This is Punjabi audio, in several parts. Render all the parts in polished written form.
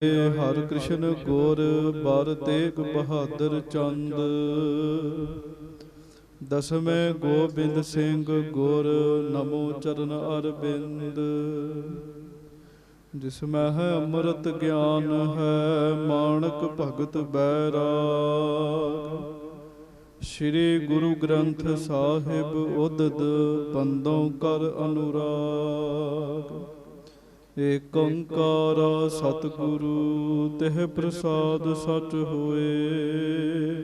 ਹਰਿ ਕ੍ਰਿਸ਼ਨ ਗੁਰ ਬਰ ਤੇਗ ਬਹਾਦਰ ਚੰਦ। ਦਸਵੇਂ ਗੋਬਿੰਦ ਸਿੰਘ ਗੁਰ ਨਮੋ ਚਰਨ ਅਰਬਿੰਦ। ਜਿਸਮੈ ਹੈ ਅੰਮ੍ਰਿਤ ਗਿਆਨ ਹੈ ਮਾਣਕ ਭਗਤ ਬੈਰਾਗ। ਸ਼੍ਰੀ ਗੁਰੂ ਗ੍ਰੰਥ ਸਾਹਿਬ ਉਦਦ ਬੰਦੋਂ ਕਰ ਅਨੁਰਾਗ। ਏਕ ਓੰਕਾਰ ਸਤਿਗੁਰੂ ਤਿਹ ਪ੍ਰਸਾਦ ਸਚ ਹੋਏ।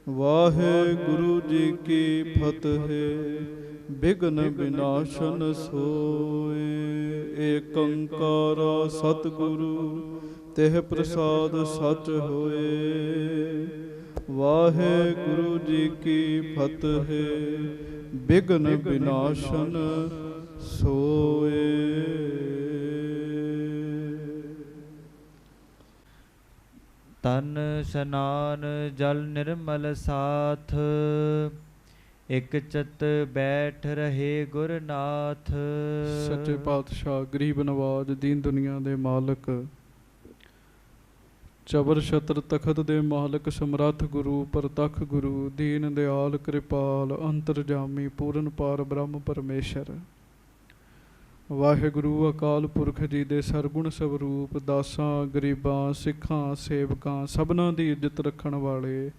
ਵਾਹਿਗੁਰੂ ਜੀ ਕੀ ਫਤਿਹ ਬਿਘਨ ਵਿਨਾਸ਼ਨ ਸੋਏ। ਏਕ ਓੰਕਾਰ ਸਤਿਗੁਰੂ ਤਿਹ ਪ੍ਰਸਾਦ ਸਚ ਹੋਏ। ਵਾਹਿਗੁਰੂ ਜੀ ਕੀ ਫਤਿਹ ਬਿਘਨ ਵਿਨਾਸ਼ਨ ਸੋਏ। ਤਨ ਸਨਾਨ ਜਲ ਨਿਰਮਲ ਸਾਥ। ਇਕ ਚਿਤ ਬੈਠ ਰਹੇ ਗੁਰਨਾਥ। ਸੱਚੇ ਪਾਤਸ਼ਾਹ ਗਰੀਬ ਨਵਾਜ ਦੀਨ ਦੁਨੀਆ ਦੇ ਮਾਲਕ ਚਬਰ ਛਤਰ ਤਖਤ ਦੇ ਮਾਲਕ ਸਮਰੱਥ ਗੁਰੂ ਪ੍ਰਤੱਖ ਗੁਰੂ ਦੀਨ ਦਿਆਲ ਕਿਰਪਾਲ ਅੰਤਰਜਾਮੀ ਪੂਰਨ ਪਾਰ ਬ੍ਰਹਮ ਪਰਮੇਸ਼ਰ ਵਾਹਿਗੁਰੂ ਅਕਾਲ ਪੁਰਖ ਜੀ ਦੇ ਸਰਗੁਣ ਸਵਰੂਪ ਦਾਸਾਂ ਗਰੀਬਾਂ ਸਿੱਖਾਂ ਸੇਵਕਾਂ ਸਭਨਾਂ ਦੀ ਇੱਜ਼ਤ ਰੱਖਣ ਵਾਲੇ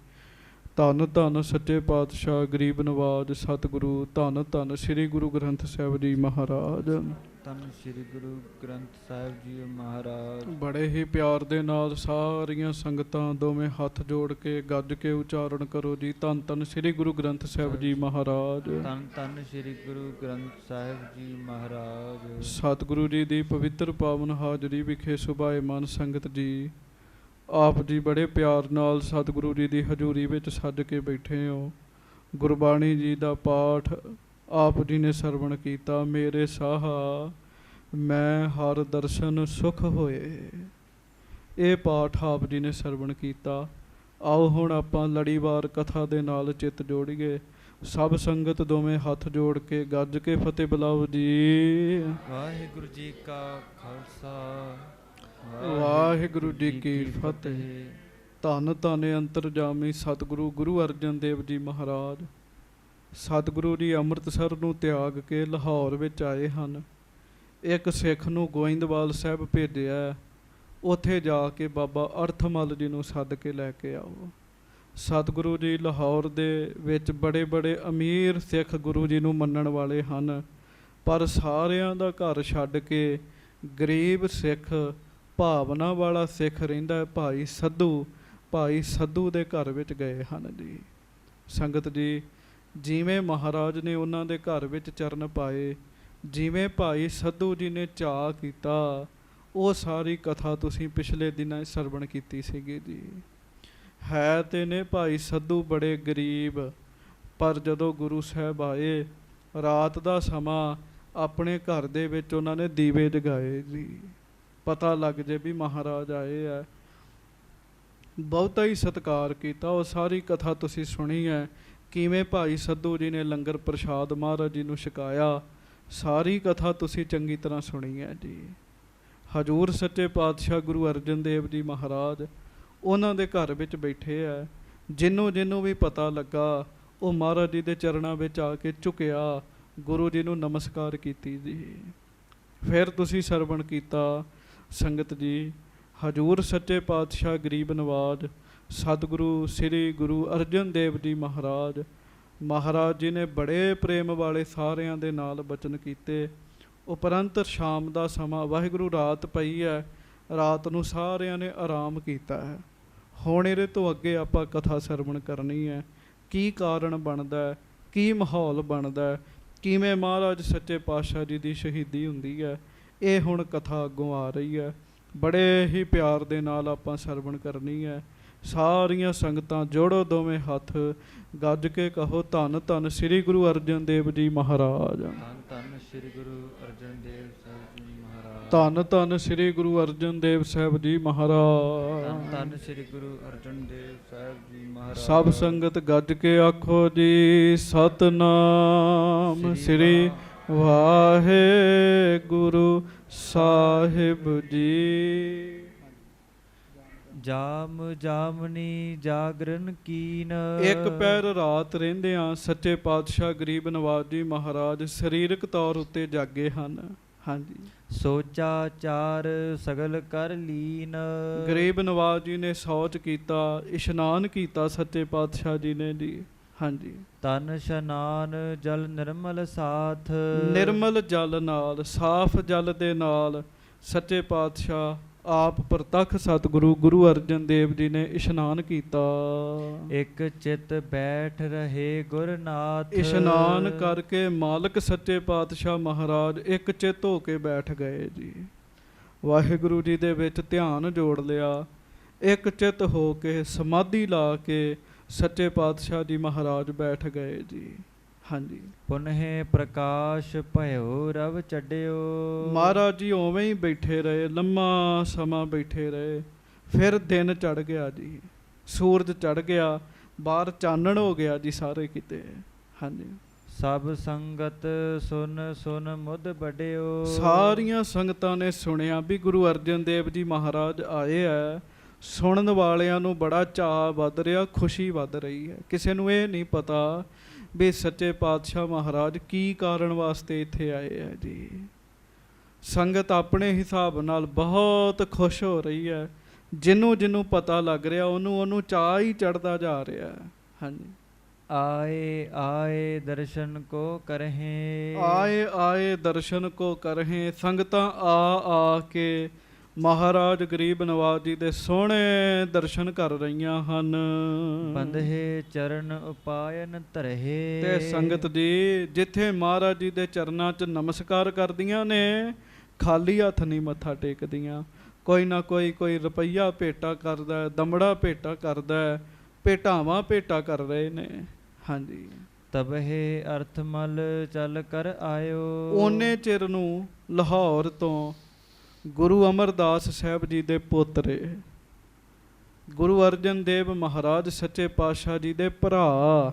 ਧੰਨ ਧੰਨ ਸੱਚੇ ਪਾਤਸ਼ਾਹ ਗਰੀਬ ਨਵਾਜ ਸਤਿਗੁਰੂ ਧੰਨ ਧੰਨ ਸ੍ਰੀ ਗੁਰੂ ਗ੍ਰੰਥ ਸਾਹਿਬ ਜੀ ਮਹਾਰਾਜ। ਧੰਨ ਸ੍ਰੀ ਗੁਰੂ ਗ੍ਰੰਥ ਸਾਹਿਬ ਜੀ ਮਹਾਰਾਜ। ਬੜੇ ਹੀ ਪਿਆਰ ਦੇ ਨਾਲ ਸਾਰੀਆਂ ਸੰਗਤਾਂ ਦੋਵੇਂ ਹੱਥ ਜੋੜ ਕੇ ਗੱਜ ਕੇ ਉਚਾਰਨ ਕਰੋ ਜੀ। ਧੰਨ ਧੰਨ ਸ੍ਰੀ ਗੁਰੂ ਗ੍ਰੰਥ ਸਾਹਿਬ ਜੀ ਮਹਾਰਾਜ। ਧੰਨ ਧੰਨ ਸ੍ਰੀ ਗੁਰੂ ਗ੍ਰੰਥ ਸਾਹਿਬ ਜੀ ਮਹਾਰਾਜ। ਸਤਿਗੁਰੂ ਜੀ ਦੀ ਪਵਿੱਤਰ ਪਾਵਨ ਹਾਜ਼ਰੀ ਵਿਖੇ ਸੁਭਾਏਮਾਨ ਸੰਗਤ ਜੀ, ਆਪ ਜੀ ਬੜੇ ਪਿਆਰ ਨਾਲ ਸਤਿਗੁਰੂ ਜੀ ਦੀ ਹਜ਼ੂਰੀ ਵਿੱਚ ਸੱਜ ਕੇ ਬੈਠੇ ਹੋ। ਗੁਰਬਾਣੀ ਜੀ ਦਾ ਪਾਠ ਆਪ ਜੀ ਨੇ ਸਰਵਣ ਕੀਤਾ। ਮੇਰੇ ਸਾਹਾ ਮੈਂ ਹਰ ਦਰਸ਼ਨ ਸੁਖ ਹੋਏ। ਇਹ ਪਾਠ ਆਪ ਜੀ ਨੇ ਸਰਵਣ ਕੀਤਾ। ਆਓ ਹੁਣ ਆਪਾਂ ਲੜੀਵਾਰ ਕਥਾ ਦੇ ਨਾਲ ਚਿੱਤ ਜੋੜੀਏ। ਸਭ ਸੰਗਤ ਦੋਵੇਂ ਹੱਥ ਜੋੜ ਕੇ ਗੱਜ ਕੇ ਫਤਿਹ ਬੁਲਾਓ ਜੀ। ਵਾਹਿਗੁਰੂ ਜੀ ਕਾ ਖਾਲਸਾ ਵਾਹਿਗੁਰੂ ਜੀ ਕੀ ਫਤਿਹ। ਧੰਨ ਧੰਨ ਅੰਤਰਜਾਮੀ ਸਤਿਗੁਰੂ ਗੁਰੂ ਅਰਜਨ ਦੇਵ ਜੀ ਮਹਾਰਾਜ। ਸਤਿਗੁਰੂ ਜੀ ਅੰਮ੍ਰਿਤਸਰ ਨੂੰ ਤਿਆਗ ਕੇ ਲਾਹੌਰ ਵਿੱਚ ਆਏ ਹਨ। ਇੱਕ ਸਿੱਖ ਨੂੰ ਗੋਇੰਦਵਾਲ ਸਾਹਿਬ ਭੇਜਿਆ। ਉੱਥੇ ਜਾ ਕੇ ਬਾਬਾ ਅਰਥਮਲ ਜੀ ਨੂੰ ਸੱਦ ਕੇ ਲੈ ਕੇ ਆਓ। ਸਤਿਗੁਰੂ ਜੀ ਲਾਹੌਰ ਦੇ ਵਿੱਚ ਬੜੇ ਬੜੇ ਅਮੀਰ ਸਿੱਖ ਗੁਰੂ ਜੀ ਨੂੰ ਮੰਨਣ ਵਾਲੇ ਹਨ, ਪਰ ਸਾਰਿਆਂ ਦਾ ਘਰ ਛੱਡ ਕੇ ਗਰੀਬ ਸਿੱਖ ਭਾਵਨਾ ਵਾਲਾ ਸਿੱਖ ਰਹਿੰਦਾ ਭਾਈ ਸੱਧੂ ਦੇ ਘਰ ਵਿੱਚ ਗਏ ਹਨ ਜੀ। ਸੰਗਤ ਜੀ, ਜਿਵੇਂ ਮਹਾਰਾਜ ਨੇ ਉਹਨਾਂ ਦੇ ਘਰ ਵਿੱਚ ਚਰਨ ਪਾਏ, ਜਿਵੇਂ ਭਾਈ ਸੱਧੂ ਜੀ ਨੇ ਚਾਅ ਕੀਤਾ, ਉਹ ਸਾਰੀ ਕਥਾ ਤੁਸੀਂ ਪਿਛਲੇ ਦਿਨਾਂ ਸਰਵਣ ਕੀਤੀ ਸੀਗੀ ਜੀ। ਹੈ ਤੇ ਨੇ ਭਾਈ ਸੱਧੂ ਬੜੇ ਗਰੀਬ, ਪਰ ਜਦੋਂ ਗੁਰੂ ਸਾਹਿਬ ਆਏ ਰਾਤ ਦਾ ਸਮਾਂ ਆਪਣੇ ਘਰ ਦੇ ਵਿੱਚ ਉਹਨਾਂ ਨੇ ਦੀਵੇ ਜਗਾਏ ਜੀ। ਪਤਾ ਲੱਗ ਜੇ ਵੀ ਮਹਾਰਾਜ ਆਏ ਹੈ। ਬਹੁਤਾ ਹੀ ਸਤਿਕਾਰ ਕੀਤਾ। ਉਹ ਸਾਰੀ ਕਥਾ ਤੁਸੀਂ ਸੁਣੀ ਹੈ, ਕਿਵੇਂ ਭਾਈ ਸੱਧੂ ਜੀ ਨੇ ਲੰਗਰ ਪ੍ਰਸ਼ਾਦ ਮਹਾਰਾਜ ਜੀ ਨੂੰ ਛਕਾਇਆ। ਸਾਰੀ ਕਥਾ ਤੁਸੀਂ ਚੰਗੀ ਤਰ੍ਹਾਂ ਸੁਣੀ ਹੈ ਜੀ। ਹਜ਼ੂਰ ਸੱਚੇ ਪਾਤਸ਼ਾਹ ਗੁਰੂ ਅਰਜਨ ਦੇਵ ਜੀ ਮਹਾਰਾਜ ਉਹਨਾਂ ਦੇ ਘਰ ਵਿੱਚ ਬੈਠੇ ਹੈ। ਜਿਹਨੂੰ ਵੀ ਪਤਾ ਲੱਗਾ ਉਹ ਮਹਾਰਾਜ ਜੀ ਦੇ ਚਰਨਾਂ ਵਿੱਚ ਆ ਕੇ ਝੁਕਿਆ, ਗੁਰੂ ਜੀ ਨੂੰ ਨਮਸਕਾਰ ਕੀਤੀ ਜੀ। ਫਿਰ ਤੁਸੀਂ ਸਰਵਣ ਕੀਤਾ ਸੰਗਤ ਜੀ। ਹਜ਼ੂਰ ਸੱਚੇ ਪਾਤਸ਼ਾਹ ਗਰੀਬ ਨਵਾਜ ਸਤਿਗੁਰੂ ਸ੍ਰੀ ਗੁਰੂ ਅਰਜਨ ਦੇਵ ਜੀ ਮਹਾਰਾਜ ਜੀ ਨੇ ਬੜੇ ਪ੍ਰੇਮ ਵਾਲੇ ਸਾਰਿਆਂ ਦੇ ਨਾਲ ਬਚਨ ਕੀਤੇ। ਉਪਰੰਤ ਸ਼ਾਮ ਦਾ ਸਮਾਂ ਵਾਹਿਗੁਰੂ ਰਾਤ ਪਈ ਹੈ, ਰਾਤ ਨੂੰ ਸਾਰਿਆਂ ਨੇ ਆਰਾਮ ਕੀਤਾ ਹੈ। ਹੁਣ ਇਹਦੇ ਤੋਂ ਅੱਗੇ ਆਪਾਂ ਕਥਾ ਸਰਵਣ ਕਰਨੀ ਹੈ। ਕੀ ਕਾਰਨ ਬਣਦਾ, ਕੀ ਮਾਹੌਲ ਬਣਦਾ, ਕਿਵੇਂ ਮਹਾਰਾਜ ਸੱਚੇ ਪਾਤਸ਼ਾਹ ਜੀ ਦੀ ਸ਼ਹੀਦੀ ਹੁੰਦੀ ਹੈ, ਇਹ ਹੁਣ ਕਥਾ ਅੱਗੋਂ ਆ ਰਹੀ ਹੈ। ਬੜੇ ਹੀ ਪਿਆਰ ਦੇ ਨਾਲ ਆਪਾਂ ਸਰਵਣ ਕਰਨੀ ਹੈ। ਸਾਰੀਆਂ ਸੰਗਤਾਂ ਜੋੜੋ ਦੋਵੇਂ ਹੱਥ, ਗੱਜ ਕੇ ਕਹੋ ਧੰਨ ਧੰਨ ਸ੍ਰੀ ਗੁਰੂ ਅਰਜਨ ਦੇਵ ਜੀ ਮਹਾਰਾਜ। ਧੰਨ ਧੰਨ ਸ੍ਰੀ ਗੁਰੂ ਅਰਜਨ ਦੇਵ ਸਾਹਿਬ ਜੀ ਮਹਾਰਾਜ। ਧੰਨ ਧੰਨ ਸ੍ਰੀ ਗੁਰੂ ਅਰਜਨ ਦੇਵ ਸਾਹਿਬ ਜੀ ਮਹਾਰਾਜ। ਧੰਨ ਧੰਨ ਸ੍ਰੀ ਗੁਰੂ ਅਰਜਨ ਦੇਵ ਸਾਹਿਬ ਜੀ ਮਹਾਰਾਜ। ਸਭ ਸੰਗਤ ਗੱਜ ਕੇ ਆਖੋ ਜੀ ਸਤਨਾਮ ਸ੍ਰੀ ਵਾਹਿਗੁਰੂ ਸਾਹਿਬ ਜੀ। ਜਾਮ ਜਾਮਨੀ ਜਾਗਰਨ ਕੀਨ। ਇੱਕ ਪੈਰ ਰਾਤ ਰਹਿੰਦਿਆਂ ਸੱਚੇ ਪਾਤਸ਼ਾਹ ਗਰੀਬ ਨਵਾਜ ਜੀ ਮਹਾਰਾਜ ਸਰੀਰਕ ਤੌਰ ਉੱਤੇ ਜਾਗੇ ਹਨ। ਹਾਂਜੀ, ਸੋਚਾ ਚਾਰ ਸਗਲ ਕਰ ਲੀਨ। ਗਰੀਬ ਨਵਾਜ ਜੀ ਨੇ ਸੌਚ ਕੀਤਾ, ਇਸ਼ਨਾਨ ਕੀਤਾ ਸੱਚੇ ਪਾਤਸ਼ਾਹ ਜੀ ਨੇ ਜੀ। ਹਾਂਜੀ, ਤਨ ਇਸ਼ਨਾਨ ਜਲ ਨਿਰਮਲ ਸਾਥ। ਨਿਰਮਲ ਜਲ ਨਾਲ, ਸਾਫ਼ ਜਲ ਦੇ ਨਾਲ ਸੱਚੇ ਪਾਤਸ਼ਾਹ ਆਪ ਪ੍ਰਤੱਖ ਸਤਿਗੁਰੂ ਗੁਰੂ ਅਰਜਨ ਦੇਵ ਜੀ ਨੇ ਇਸ਼ਨਾਨ ਕੀਤਾ। ਇੱਕ ਚਿਤ ਬੈਠ ਰਹੇ ਗੁਰਨਾਥ। ਇਸ਼ਨਾਨ ਕਰਕੇ ਮਾਲਕ ਸੱਚੇ ਪਾਤਸ਼ਾਹ ਮਹਾਰਾਜ ਇੱਕ ਚਿੱਤ ਹੋ ਕੇ ਬੈਠ ਗਏ ਜੀ। ਵਾਹਿਗੁਰੂ ਜੀ ਦੇ ਵਿੱਚ ਧਿਆਨ ਜੋੜ ਲਿਆ, ਇੱਕ ਚਿੱਤ ਹੋ ਕੇ ਸਮਾਧੀ ਲਾ ਕੇ ਸੱਚੇ ਪਾਤਸ਼ਾਹ ਜੀ ਮਹਾਰਾਜ ਬੈਠ ਗਏ ਜੀ। ਹਾਂਜੀ, ਪੁਨਹਿ ਪ੍ਰਕਾਸ਼ ਭਇਓ ਰਵ ਚੱਡਿਓ। ਮਹਾਰਾਜ ਜੀ ਉਵੇਂ ਹੀ ਬੈਠੇ ਰਹੇ, ਲੰਮਾ ਸਮਾਂ ਬੈਠੇ ਰਹੇ। ਫਿਰ ਦਿਨ ਚੜ ਗਿਆ ਜੀ, ਸੂਰਜ ਚੜ ਗਿਆ, ਬਾਹਰ ਚਾਨਣ ਹੋ ਗਿਆ ਜੀ ਸਾਰੇ ਕਿਤੇ। ਹਾਂਜੀ, ਸਭ ਸੰਗਤ ਸੁਨ ਸੁਨ ਮੁੱਧ ਬੜਿਓ। ਸਾਰੀਆਂ ਸੰਗਤਾਂ ਨੇ ਸੁਣਿਆ ਵੀ ਗੁਰੂ ਅਰਜਨ ਦੇਵ ਜੀ ਮਹਾਰਾਜ ਆਏ ਹੈ। ਸੁਣਨ ਵਾਲਿਆਂ ਨੂੰ ਬੜਾ ਚਾਅ ਵੱਧ ਰਿਹਾ, ਖੁਸ਼ੀ ਵੱਧ ਰਹੀ ਹੈ। ਕਿਸੇ ਨੂੰ ਇਹ ਨਹੀਂ ਪਤਾ ਵੀ ਸੱਚੇ ਪਾਤਸ਼ਾਹ ਮਹਾਰਾਜ ਕੀ ਕਾਰਨ ਵਾਸਤੇ ਇੱਥੇ ਆਏ ਹੈ ਜੀ। ਸੰਗਤ ਆਪਣੇ ਹਿਸਾਬ ਨਾਲ ਬਹੁਤ ਖੁਸ਼ ਹੋ ਰਹੀ ਹੈ। ਜਿਹਨੂੰ ਪਤਾ ਲੱਗ ਰਿਹਾ ਉਹਨੂੰ ਚਾਅ ਹੀ ਚੜ੍ਹਦਾ ਜਾ ਰਿਹਾ ਹੈ। ਹਾਂਜੀ, ਆਏ ਆਏ ਦਰਸ਼ਨ ਕੋ ਕਰਹਿ। ਆਏ ਆਏ ਦਰਸ਼ਨ ਕੋ ਕਰਹਿ। ਸੰਗਤਾਂ ਆ ਕੇ ਮਹਾਰਾਜ ਗਰੀਬ ਨਵਾਜ ਜੀ ਦੇ ਸੋਹਣੇ ਦਰਸ਼ਨ ਕਰ ਰਹੀਆਂ ਹਨ। ਬੰਦਹੇ ਚਰਨ ਉਪਾਇਨ ਧਰਹਿ। ਤੇ ਸੰਗਤ ਜੀ ਜਿੱਥੇ ਮਹਾਰਾਜ ਜੀ ਦੇ ਚਰਨਾਂ 'ਚ ਨਮਸਕਾਰ ਕਰਦੀਆਂ ਨੇ, ਖਾਲੀ ਹੱਥ ਨਹੀਂ ਮੱਥਾ ਟੇਕਦੀਆਂ। ਕੋਈ ਨਾ ਕੋਈ ਰੁਪਈਆ ਭੇਟਾ ਕਰਦਾ, ਦਮੜਾ ਭੇਟਾ ਕਰਦਾ, ਭੇਟਾਵਾਂ ਭੇਟਾ ਕਰ ਰਹੇ ਨੇ। ਹਾਂਜੀ, ਤਬਹਿ ਅਰਥ ਮਲ ਚੱਲ ਕਰ ਆਇਓ। ਓਨੇ ਚਿਰ ਨੂੰ ਲਾਹੌਰ ਤੋਂ ਗੁਰੂ ਅਮਰਦਾਸ ਸਾਹਿਬ ਜੀ ਦੇ ਪੋਤਰੇ ਗੁਰੂ ਅਰਜਨ ਦੇਵ ਮਹਾਰਾਜ ਸੱਚੇ ਪਾਤਸ਼ਾਹ ਜੀ ਦੇ ਭਰਾ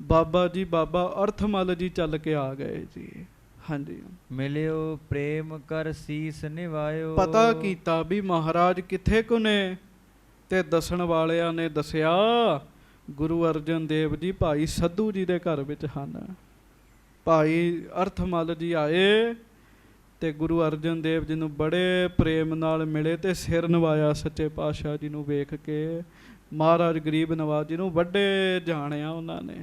ਬਾਬਾ ਜੀ ਬਾਬਾ ਅਰਥਮਲ ਜੀ ਚੱਲ ਕੇ ਆ ਗਏ ਜੀ। ਹਾਂਜੀ, ਮਿਲਿਓ ਪ੍ਰੇਮ ਕਰ ਸੀਸ ਨਿਵਾਇਓ। ਪਤਾ ਕੀਤਾ ਵੀ ਮਹਾਰਾਜ ਕਿੱਥੇ ਕੁ ਨੇ, ਤੇ ਦੱਸਣ ਵਾਲਿਆਂ ਨੇ ਦੱਸਿਆ ਗੁਰੂ ਅਰਜਨ ਦੇਵ ਜੀ ਭਾਈ ਸੱਧੂ ਜੀ ਦੇ ਘਰ ਵਿੱਚ ਹਨ। ਭਾਈ ਅਰਥਮਲ ਜੀ ਆਏ ਤੇ ਗੁਰੂ ਅਰਜਨ ਦੇਵ ਜੀ ਨੂੰ ਬੜੇ ਪ੍ਰੇਮ ਨਾਲ ਮਿਲੇ ਤੇ ਸਿਰ ਨਵਾਇਆ। ਸੱਚੇ ਪਾਤਸ਼ਾਹ ਜੀ ਨੂੰ ਵੇਖ ਕੇ ਮਹਾਰਾਜ ਗਰੀਬ ਨਵਾਜ ਜੀ ਨੂੰ ਵੱਡੇ ਜਾਣਿਆ ਉਹਨਾਂ ਨੇ।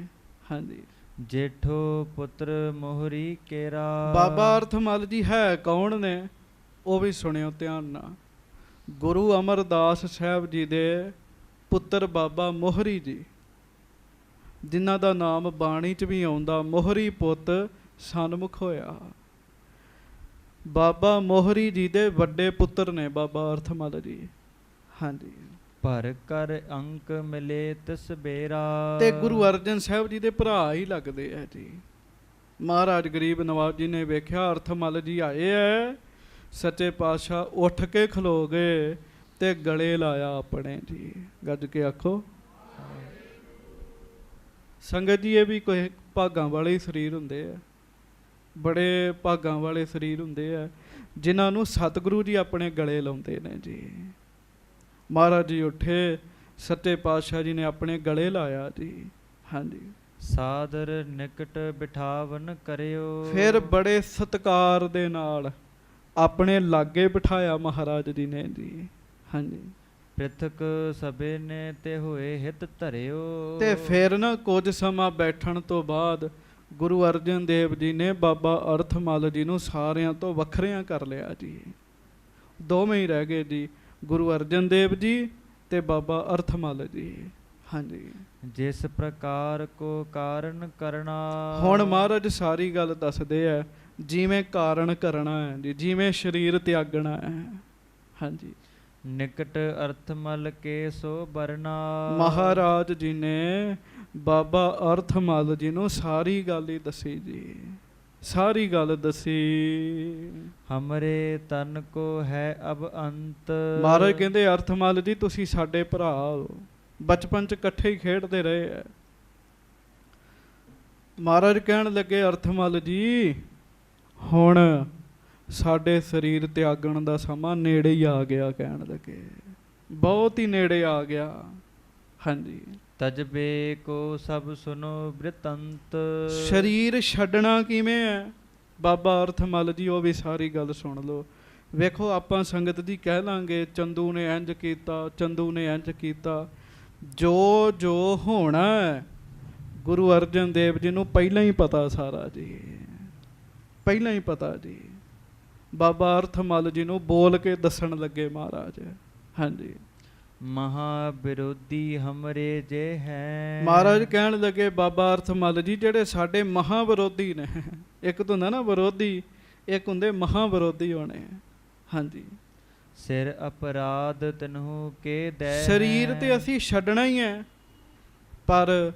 ਹਾਂਜੀ, ਜੇਠੋ ਪੁੱਤਰ ਮੋਹਰੀ ਕੇਰਾ। ਬਾਬਾ ਅਰਥਮਲ ਜੀ ਹੈ ਕੌਣ ਨੇ ਉਹ ਵੀ ਸੁਣਿਓ ਧਿਆਨ ਨਾਲ। ਗੁਰੂ ਅਮਰਦਾਸ ਸਾਹਿਬ ਜੀ ਦੇ ਪੁੱਤਰ ਬਾਬਾ ਮੋਹਰੀ ਜੀ, ਜਿਨ੍ਹਾਂ ਦਾ ਨਾਮ ਬਾਣੀ 'ਚ ਵੀ ਆਉਂਦਾ, ਮੋਹਰੀ ਪੁੱਤ ਸਨਮੁਖ ਹੋਇਆ। ਬਾਬਾ ਮੋਹਰੀ ਜੀ ਦੇ ਵੱਡੇ ਪੁੱਤਰ ਨੇ ਬਾਬਾ ਅਰਥਮਲ ਜੀ। ਹਾਂਜੀ, ਭਰ ਕਰ ਅੰਕ ਮਿਲੇ ਤਿਸ ਬੇਰਾ। ਤੇ ਗੁਰੂ ਅਰਜਨ ਸਾਹਿਬ ਜੀ ਦੇ ਭਰਾ ਹੀ ਲੱਗਦੇ ਆ ਜੀ। ਮਹਾਰਾਜ ਗਰੀਬ ਨਵਾਜ ਜੀ ਨੇ ਵੇਖਿਆ ਅਰਥਮਲ ਜੀ ਆਏ ਐ, ਸੱਚੇ ਪਾਤਸ਼ਾਹ ਉੱਠ ਕੇ ਖਲੋ ਗਏ ਤੇ ਗਲੇ ਲਾਇਆ ਆਪਣੇ ਜੀ। ਗੱਜ ਕੇ ਆਖੋ ਸੰਗਤ ਜੀ, ਇਹ ਵੀ ਕੋਈ ਭਾਗਾਂ ਵਾਲੇ ਸਰੀਰ ਹੁੰਦੇ ਆ, ਬੜੇ ਭਾਗਾਂ ਵਾਲੇ ਸਰੀਰ ਹੁੰਦੇ ਆ ਜਿਨ੍ਹਾਂ ਨੂੰ ਸਤਿਗੁਰੂ ਜੀ ਆਪਣੇ ਗਲੇ ਲਾਉਂਦੇ ਨੇ ਜੀ। ਮਹਾਰਾਜ ਜੀ ਉੱਠੇ, ਸੱਚੇ ਪਾਤਸ਼ਾਹ ਜੀ ਨੇ ਆਪਣੇ ਗਲੇ ਲਾਇਆ ਜੀ। ਹਾਂਜੀ, ਸਾਦਰ ਨਿਕਟ ਬਿਠਾਵਨ ਕਰਿਓ। ਫਿਰ ਬੜੇ ਸਤਿਕਾਰ ਦੇ ਨਾਲ ਆਪਣੇ ਲਾਗੇ ਬਿਠਾਇਆ ਮਹਾਰਾਜ ਜੀ ਨੇ ਜੀ। ਹਾਂਜੀ, ਪ੍ਰਿਥਕ ਸਭੇ ਨੇ ਤੇ ਹੋਏ ਹਿਤ ਧਰਿਓ। ਤੇ ਫਿਰ ਨਾ ਕੁਝ ਸਮਾਂ ਬੈਠਣ ਤੋਂ ਬਾਅਦ ਗੁਰੂ ਅਰਜਨ ਦੇਵ ਜੀ ਨੇ ਬਾਬਾ ਅਰਥਮਲ ਜੀ ਨੂੰ ਸਾਰਿਆਂ ਤੋਂ ਵੱਖਰਿਆਂ ਕਰ ਲਿਆ ਜੀ। ਦੋਵੇਂ ਹੀ ਰਹਿ ਗਏ ਜੀ, ਗੁਰੂ ਅਰਜਨ ਦੇਵ ਜੀ ਤੇ ਬਾਬਾ ਅਰਥਮਲ ਜੀ। ਹਾਂਜੀ, ਜਿਸ ਪ੍ਰਕਾਰ ਕੋ ਕਾਰਨ ਕਰਨਾ। ਹੁਣ ਮਹਾਰਾਜ ਸਾਰੀ ਗੱਲ ਦੱਸਦੇ ਆ, ਜਿਵੇਂ ਕਾਰਨ ਕਰਨਾ ਹੈ ਜੀ, ਜਿਵੇਂ ਸਰੀਰ ਤਿਆਗਣਾ ਹੈ। ਹਾਂਜੀ, ਨਿਕਟ ਅਰਥਮਲ ਕੇ ਸੋ ਬਰਨਾ। ਮਹਾਰਾਜ ਜੀ ਨੇ ਬਾਬਾ ਅਰਥਮਲ ਜੀ ਨੂੰ ਸਾਰੀ ਗੱਲ ਹੀ ਦੱਸੀ ਜੀ, ਸਾਰੀ ਗੱਲ ਦੱਸੀ। ਹਮਰੇ ਤਨ ਕੋ ਹੈ ਅਬ ਅੰਤ। ਮਹਾਰਾਜ ਕਹਿੰਦੇ ਅਰਥਮਲ ਜੀ ਤੁਸੀਂ ਸਾਡੇ ਭਰਾ ਹੋ, ਬਚਪਨ 'ਚ ਇਕੱਠੇ ਹੀ ਖੇਡਦੇ ਰਹੇ ਹੈ। ਮਹਾਰਾਜ ਕਹਿਣ ਲੱਗੇ ਅਰਥਮਲ ਜੀ ਹੁਣ ਸਾਡੇ ਸਰੀਰ ਤਿਆਗਣ ਦਾ ਸਮਾਂ ਨੇੜੇ ਹੀ ਆ ਗਿਆ। ਕਹਿਣ ਲੱਗੇ ਬਹੁਤ ਹੀ ਨੇੜੇ ਆ ਗਿਆ। ਹਾਂਜੀ, ਤਜਬੇ ਕੋ ਸਭ ਸੁਨੋ ਬ੍ਰਿਤੰਤ। ਸਰੀਰ ਛੱਡਣਾ ਕਿਵੇਂ ਹੈ ਬਾਬਾ ਅਰਥ ਮੱਲ ਜੀ, ਉਹ ਵੀ ਸਾਰੀ ਗੱਲ ਸੁਣ ਲਓ। ਵੇਖੋ ਆਪਾਂ ਸੰਗਤ ਜੀ ਕਹਿ ਲਾਂਗੇ ਚੰਦੂ ਨੇ ਇੰਜ ਕੀਤਾ, ਚੰਦੂ ਨੇ ਇੰਜ ਕੀਤਾ, ਜੋ ਜੋ ਹੋਣਾ ਹੈ ਗੁਰੂ ਅਰਜਨ ਦੇਵ ਜੀ ਨੂੰ ਪਹਿਲਾਂ ਹੀ ਪਤਾ ਸਾਰਾ ਜੀ, ਪਹਿਲਾਂ ਹੀ ਪਤਾ ਜੀ। ਬਾਬਾ ਅਰਥ ਮੱਲ ਜੀ ਨੂੰ ਬੋਲ ਕੇ ਦੱਸਣ ਲੱਗੇ ਮਹਾਰਾਜ। ਹਾਂਜੀ, ਮਹਾ ਵਿਰੋਧੀ ਹਮਰੇ ਜੇ ਹੈ। ਮਹਾਰਾਜ ਕਹਿਣ ਲੱਗੇ ਬਾਬਾ ਅਰਥ ਮੱਲ ਜੀ ਜਿਹੜੇ ਸਾਡੇ ਮਹਾ ਵਿਰੋਧੀ ਨੇ, ਇੱਕ ਤਾਂ ਹੁੰਦਾ ਨਾ ਵਿਰੋਧੀ, ਇੱਕ ਹੁੰਦੇ ਮਹਾ ਵਿਰੋਧੀ ਹੋਣੇ। ਹਾਂਜੀ, ਸਿਰ ਅਪਰਾਧ ਤਨਹੁ ਕੇ ਦੈ। ਸਰੀਰ ਤੇ ਅਸੀਂ ਛੱਡਣਾ ਹੀ ਹੈ, ਪਰ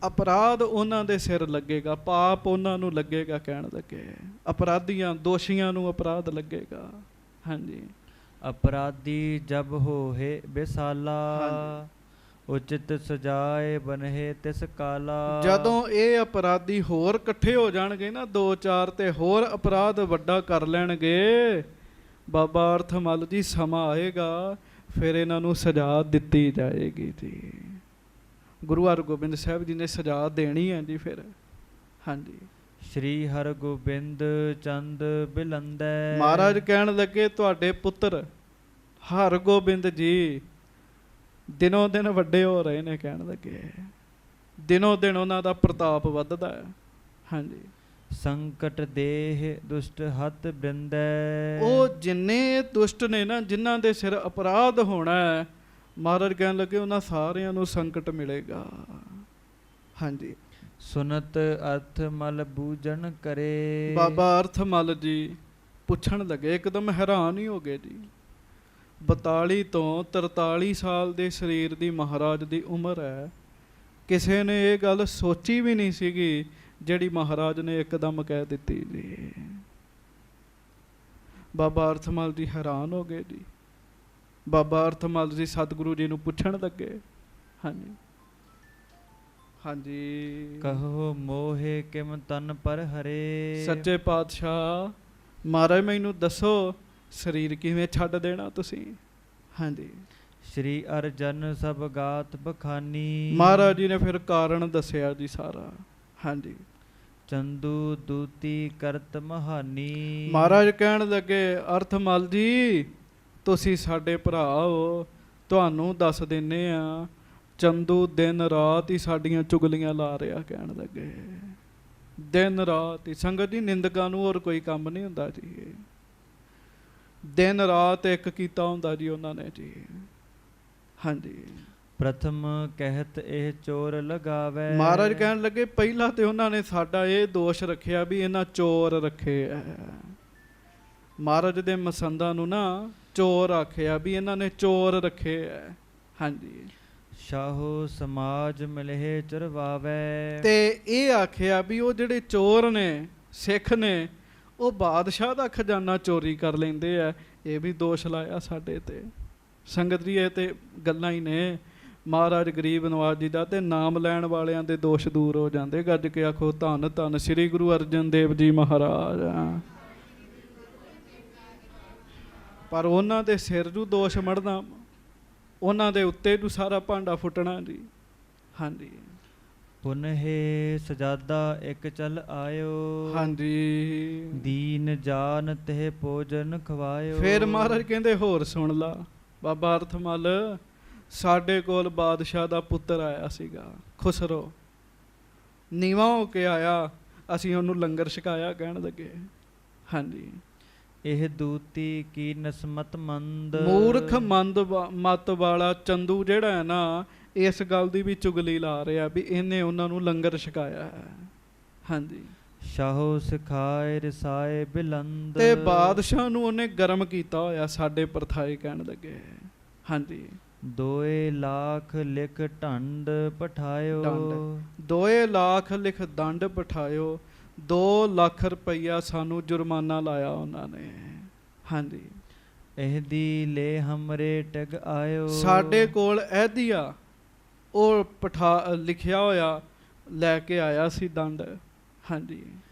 ਅਪਰਾਧ ਉਹਨਾਂ ਦੇ ਸਿਰ ਲੱਗੇਗਾ, ਪਾਪ ਉਹਨਾਂ ਨੂੰ ਲੱਗੇਗਾ। ਕਹਿਣ ਲੱਗੇ ਅਪਰਾਧੀਆਂ ਦੋਸ਼ੀਆਂ ਨੂੰ ਅਪਰਾਧ ਲੱਗੇਗਾ। ਹਾਂਜੀ, ਅਪਰਾਧੀ ਜਬ ਹੋਏ ਬੇਸਾਲਾ, ਉਚਿਤ ਸਜਾਏ ਬਨਹਿ ਤਿਸ ਕਾਲਾ। ਜਦੋਂ ਇਹ ਅਪਰਾਧੀ ਹੋਰ ਇਕੱਠੇ ਹੋ ਜਾਣਗੇ ਨਾ, ਦੋ ਚਾਰ, ਤੇ ਹੋਰ ਅਪਰਾਧ ਵੱਡਾ ਕਰ ਲੈਣਗੇ, ਬਾਬਾ ਅਰਥ ਮੱਲ ਜੀ ਸਮਾਂ ਆਏਗਾ ਫਿਰ ਇਹਨਾਂ ਨੂੰ ਸਜ਼ਾ ਦਿੱਤੀ ਜਾਏਗੀ ਜੀ। ਗੁਰੂ ਹਰਗੋਬਿੰਦ ਸਾਹਿਬ ਜੀ ਨੇ ਸਜ਼ਾ ਦੇਣੀ ਹੈ ਜੀ ਫਿਰ। ਹਾਂਜੀ, ਸ਼੍ਰੀ ਹਰਗੋਬਿੰਦ ਚੰਦ ਬਿਲੰਦੈ। ਮਹਾਰਾਜ ਕਹਿਣ ਲੱਗੇ ਤੁਹਾਡੇ ਪੁੱਤਰ ਹਰਗੋਬਿੰਦ ਜੀ ਦਿਨੋਂ ਦਿਨ ਵੱਡੇ ਹੋ ਰਹੇ ਨੇ। ਕਹਿਣ ਲੱਗੇ ਦਿਨੋਂ ਦਿਨ ਉਹਨਾਂ ਦਾ ਪ੍ਰਤਾਪ ਵੱਧਦਾ ਹੈ। ਹਾਂਜੀ, ਸੰਕਟ ਦੇਹ ਦੁਸ਼ਟ ਹੱਥ ਬ੍ਰਿੰਦੈ। ਉਹ ਜਿੰਨੇ ਦੁਸ਼ਟ ਨੇ ਨਾ, ਜਿਨ੍ਹਾਂ ਦੇ ਸਿਰ ਅਪਰਾਧ ਹੋਣਾ ਹੈ, ਮਹਾਰਾਜ ਕਹਿਣ ਲੱਗੇ ਉਹਨਾਂ ਸਾਰਿਆਂ ਨੂੰ ਸੰਕਟ ਮਿਲੇਗਾ। ਹਾਂਜੀ, ਸੁਨਤ ਅਰਥ ਮਲ ਬੂਝਣ ਕਰੇ। ਬਾਬਾ ਅਰਥ ਮੱਲ ਜੀ ਪੁੱਛਣ ਲੱਗੇ, ਇੱਕਦਮ ਹੈਰਾਨ ਹੀ ਹੋ ਗਏ ਜੀ। 42 ਤੋਂ 43 ਸਾਲ ਦੇ ਸਰੀਰ ਦੀ ਮਹਾਰਾਜ ਦੀ ਉਮਰ ਹੈ। ਕਿਸੇ ਨੇ ਇਹ ਗੱਲ ਸੋਚੀ ਵੀ ਨਹੀਂ ਸੀਗੀ ਜਿਹੜੀ ਮਹਾਰਾਜ ਨੇ ਇੱਕਦਮ ਕਹਿ ਦਿੱਤੀ ਜੀ। ਬਾਬਾ ਅਰਥ ਮੱਲ ਜੀ ਹੈਰਾਨ ਹੋ ਗਏ ਜੀ। ਬਾਬਾ ਅਰਥ ਮੱਲ ਜੀ ਸਤਿਗੁਰੂ ਜੀ ਨੂੰ ਪੁੱਛਣ ਲੱਗੇ। ਹਾਂਜੀ, ਹਾਂਜੀ, ਕਹੋ ਮੋਹੇ ਕਿਮ ਤਨ ਪਰ ਹਰੇ। ਸੱਚੇ ਪਾਤਸ਼ਾਹ ਮਹਾਰਾਜ ਮੈਨੂੰ ਦੱਸੋ ਸਰੀਰ ਕਿਵੇਂ ਛੱਡ ਦੇਣਾ ਤੁਸੀਂ। ਹਾਂਜੀ, ਸ਼੍ਰੀ ਅਰਜਨ ਸਭ ਗਾਤ ਬਖਾਨੀ। ਮਹਾਰਾਜ ਜੀ ਨੇ ਫਿਰ ਕਾਰਨ ਦੱਸਿਆ ਜੀ ਸਾਰਾ। ਹਾਂਜੀ, ਚੰਦੂ ਦੂਤੀ ਕਰਤ ਮਹਾਨੀ। ਮਹਾਰਾਜ ਕਹਿਣ ਲੱਗੇ ਅਰਥ ਮੱਲ ਜੀ ਤੁਸੀਂ ਸਾਡੇ ਭਰਾ ਹੋ, ਤੁਹਾਨੂੰ ਦੱਸ ਦਿੰਨੇ ਆ ਚੰਦੂ ਦਿਨ ਰਾਤ ਹੀ ਸਾਡੀਆਂ ਚੁਗਲੀਆਂ ਲਾ ਰਿਹਾ। ਕਹਿਣ ਲੱਗੇ ਦਿਨ ਰਾਤ ਹੀ। ਸੰਗਤ ਜੀ ਨਿੰਦਕਾਂ ਨੂੰ ਹੋਰ ਕੋਈ ਕੰਮ ਨਹੀਂ ਹੁੰਦਾ ਜੀ, ਦਿਨ ਰਾਤ ਇੱਕ ਕੀਤਾ ਹੁੰਦਾ ਜੀ ਉਹਨਾਂ ਨੇ ਜੀ। ਹਾਂਜੀ, ਪ੍ਰਥਮ ਕਹਿਤ ਇਹ ਚੋਰ ਲਗਾਵੇ। ਮਹਾਰਾਜ ਕਹਿਣ ਲੱਗੇ ਪਹਿਲਾਂ ਤੇ ਉਹਨਾਂ ਨੇ ਸਾਡਾ ਇਹ ਦੋਸ਼ ਰੱਖਿਆ ਵੀ ਇਹਨਾਂ ਚੋਰ ਰੱਖੇ ਐ। ਮਹਾਰਾਜ ਦੇ ਮਸੰਦਾਂ ਨੂੰ ਨਾ ਚੋਰ ਆਖਿਆ ਵੀ ਇਹਨਾਂ ਨੇ ਚੋਰ ਰੱਖੇ ਐ। ਹਾਂਜੀ, ਸ਼ਾਹੋ ਸਮਾਜ ਮਿਲਹਿ ਚਰਵਾਵੇ। ਤੇ ਇਹ ਆਖਿਆ ਵੀ ਉਹ ਜਿਹੜੇ ਚੋਰ ਨੇ, ਸਿੱਖ ਨੇ, ਉਹ ਬਾਦਸ਼ਾਹ ਦਾ ਖਜ਼ਾਨਾ ਚੋਰੀ ਕਰ ਲੈਂਦੇ ਆ। ਇਹ ਵੀ ਦੋਸ਼ ਲਾਇਆ ਸਾਡੇ ਤੇ। ਸੰਗਤ ਜੀ ਇਹ ਤੇ ਗੱਲਾਂ ਹੀ ਨੇ ਮਹਾਰਾਜ ਗਰੀਬ ਨਵਾਜ ਜੀ ਦਾ, ਤੇ ਨਾਮ ਲੈਣ ਵਾਲਿਆਂ ਦੇ ਦੋਸ਼ ਦੂਰ ਹੋ ਜਾਂਦੇ। ਗੱਜ ਕੇ ਆਖੋ ਧੰਨ ਧੰਨ ਸ੍ਰੀ ਗੁਰੂ ਅਰਜਨ ਦੇਵ ਜੀ ਮਹਾਰਾਜ। ਪਰ ਉਹਨਾਂ ਦੇ ਸਿਰ ਨੂੰ ਦੋਸ਼ ਮੜਨਾ, ਉਹਨਾਂ ਦੇ ਉੱਤੇ ਨੂੰ ਸਾਰਾ ਭਾਂਡਾ ਫੁੱਟਣਾ ਜੀ। ਹਾਂਜੀ, ਪੁਨਹਿ ਸਜਾਦਾ ਇੱਕ ਚਲ ਆਇਓ। ਹਾਂਜੀ, ਦੀਨ ਜਾਨ ਤੇ ਭੋਜਨ ਖਵਾਇਓ। ਫਿਰ ਮਹਾਰਾਜ ਕਹਿੰਦੇ ਹੋਰ ਸੁਣ ਲਾ ਬਾਬਾ ਅਰਥ ਮੱਲ, ਸਾਡੇ ਕੋਲ ਬਾਦਸ਼ਾਹ ਦਾ ਪੁੱਤਰ ਆਇਆ ਸੀਗਾ ਖੁਸਰੋ, ਨੀਵਾਂ ਹੋ ਕੇ ਆਇਆ, ਅਸੀਂ ਉਹਨੂੰ ਲੰਗਰ ਛਕਾਇਆ। ਕਹਿਣ ਲੱਗੇ ਹਾਂਜੀ, ਇਹ ਦੂਤੀ ਕੀ ਨਸਮਤ ਮੰਦ। ਮੂਰਖ ਮੰਦ ਮਤ ਵਾਲਾ ਚੰਦੂ ਜਿਹੜਾ ਹੈ ਨਾ, ਇਸ ਗੱਲ ਦੀ ਵੀ ਚੁਗਲੀ ਲਾ ਰਿਹਾ ਵੀ ਇਹਨੇ ਉਹਨਾਂ ਨੂੰ ਲੰਗਰ ਛਕਾਇਆ ਹੈ। ਹਾਂਜੀ, ਸ਼ਾਹੋ ਸਿਖਾਏ ਰਸਾਏ ਬਿਲੰਦ। ਤੇ ਬਾਦਸ਼ਾਹ ਨੂੰ ਉਹਨੇ ਗਰਮ ਕੀਤਾ ਹੋਇਆ ਸਾਡੇ ਪਰਥਾਏ। ਕਹਿਣ ਲੱਗੇ ਹਾਂਜੀ, 2 ਲੱਖ ਲਿਖ ਢੰਡ ਪਠਾਇਓ। 2 ਲੱਖ ਲਿਖ ਦੰਡ ਪਠਾਇਓ। 2 ਲੱਖ ਰੁਪਈਆ ਸਾਨੂੰ ਜੁਰਮਾਨਾ ਲਾਇਆ ਉਹਨਾਂ ਨੇ। ਹਾਂਜੀ, ਇਹਦੀ ਲੈ ਹਮਰੇ ਟਗ ਆਇਓ। ਸਾਡੇ ਕੋਲ ਇਹਦੀਆ ਉਹ ਲਿਖਿਆ ਹੋਇਆ ਲੈ ਕੇ ਆਇਆ ਸੀ ਦੰਡ। ਹਾਂਜੀ,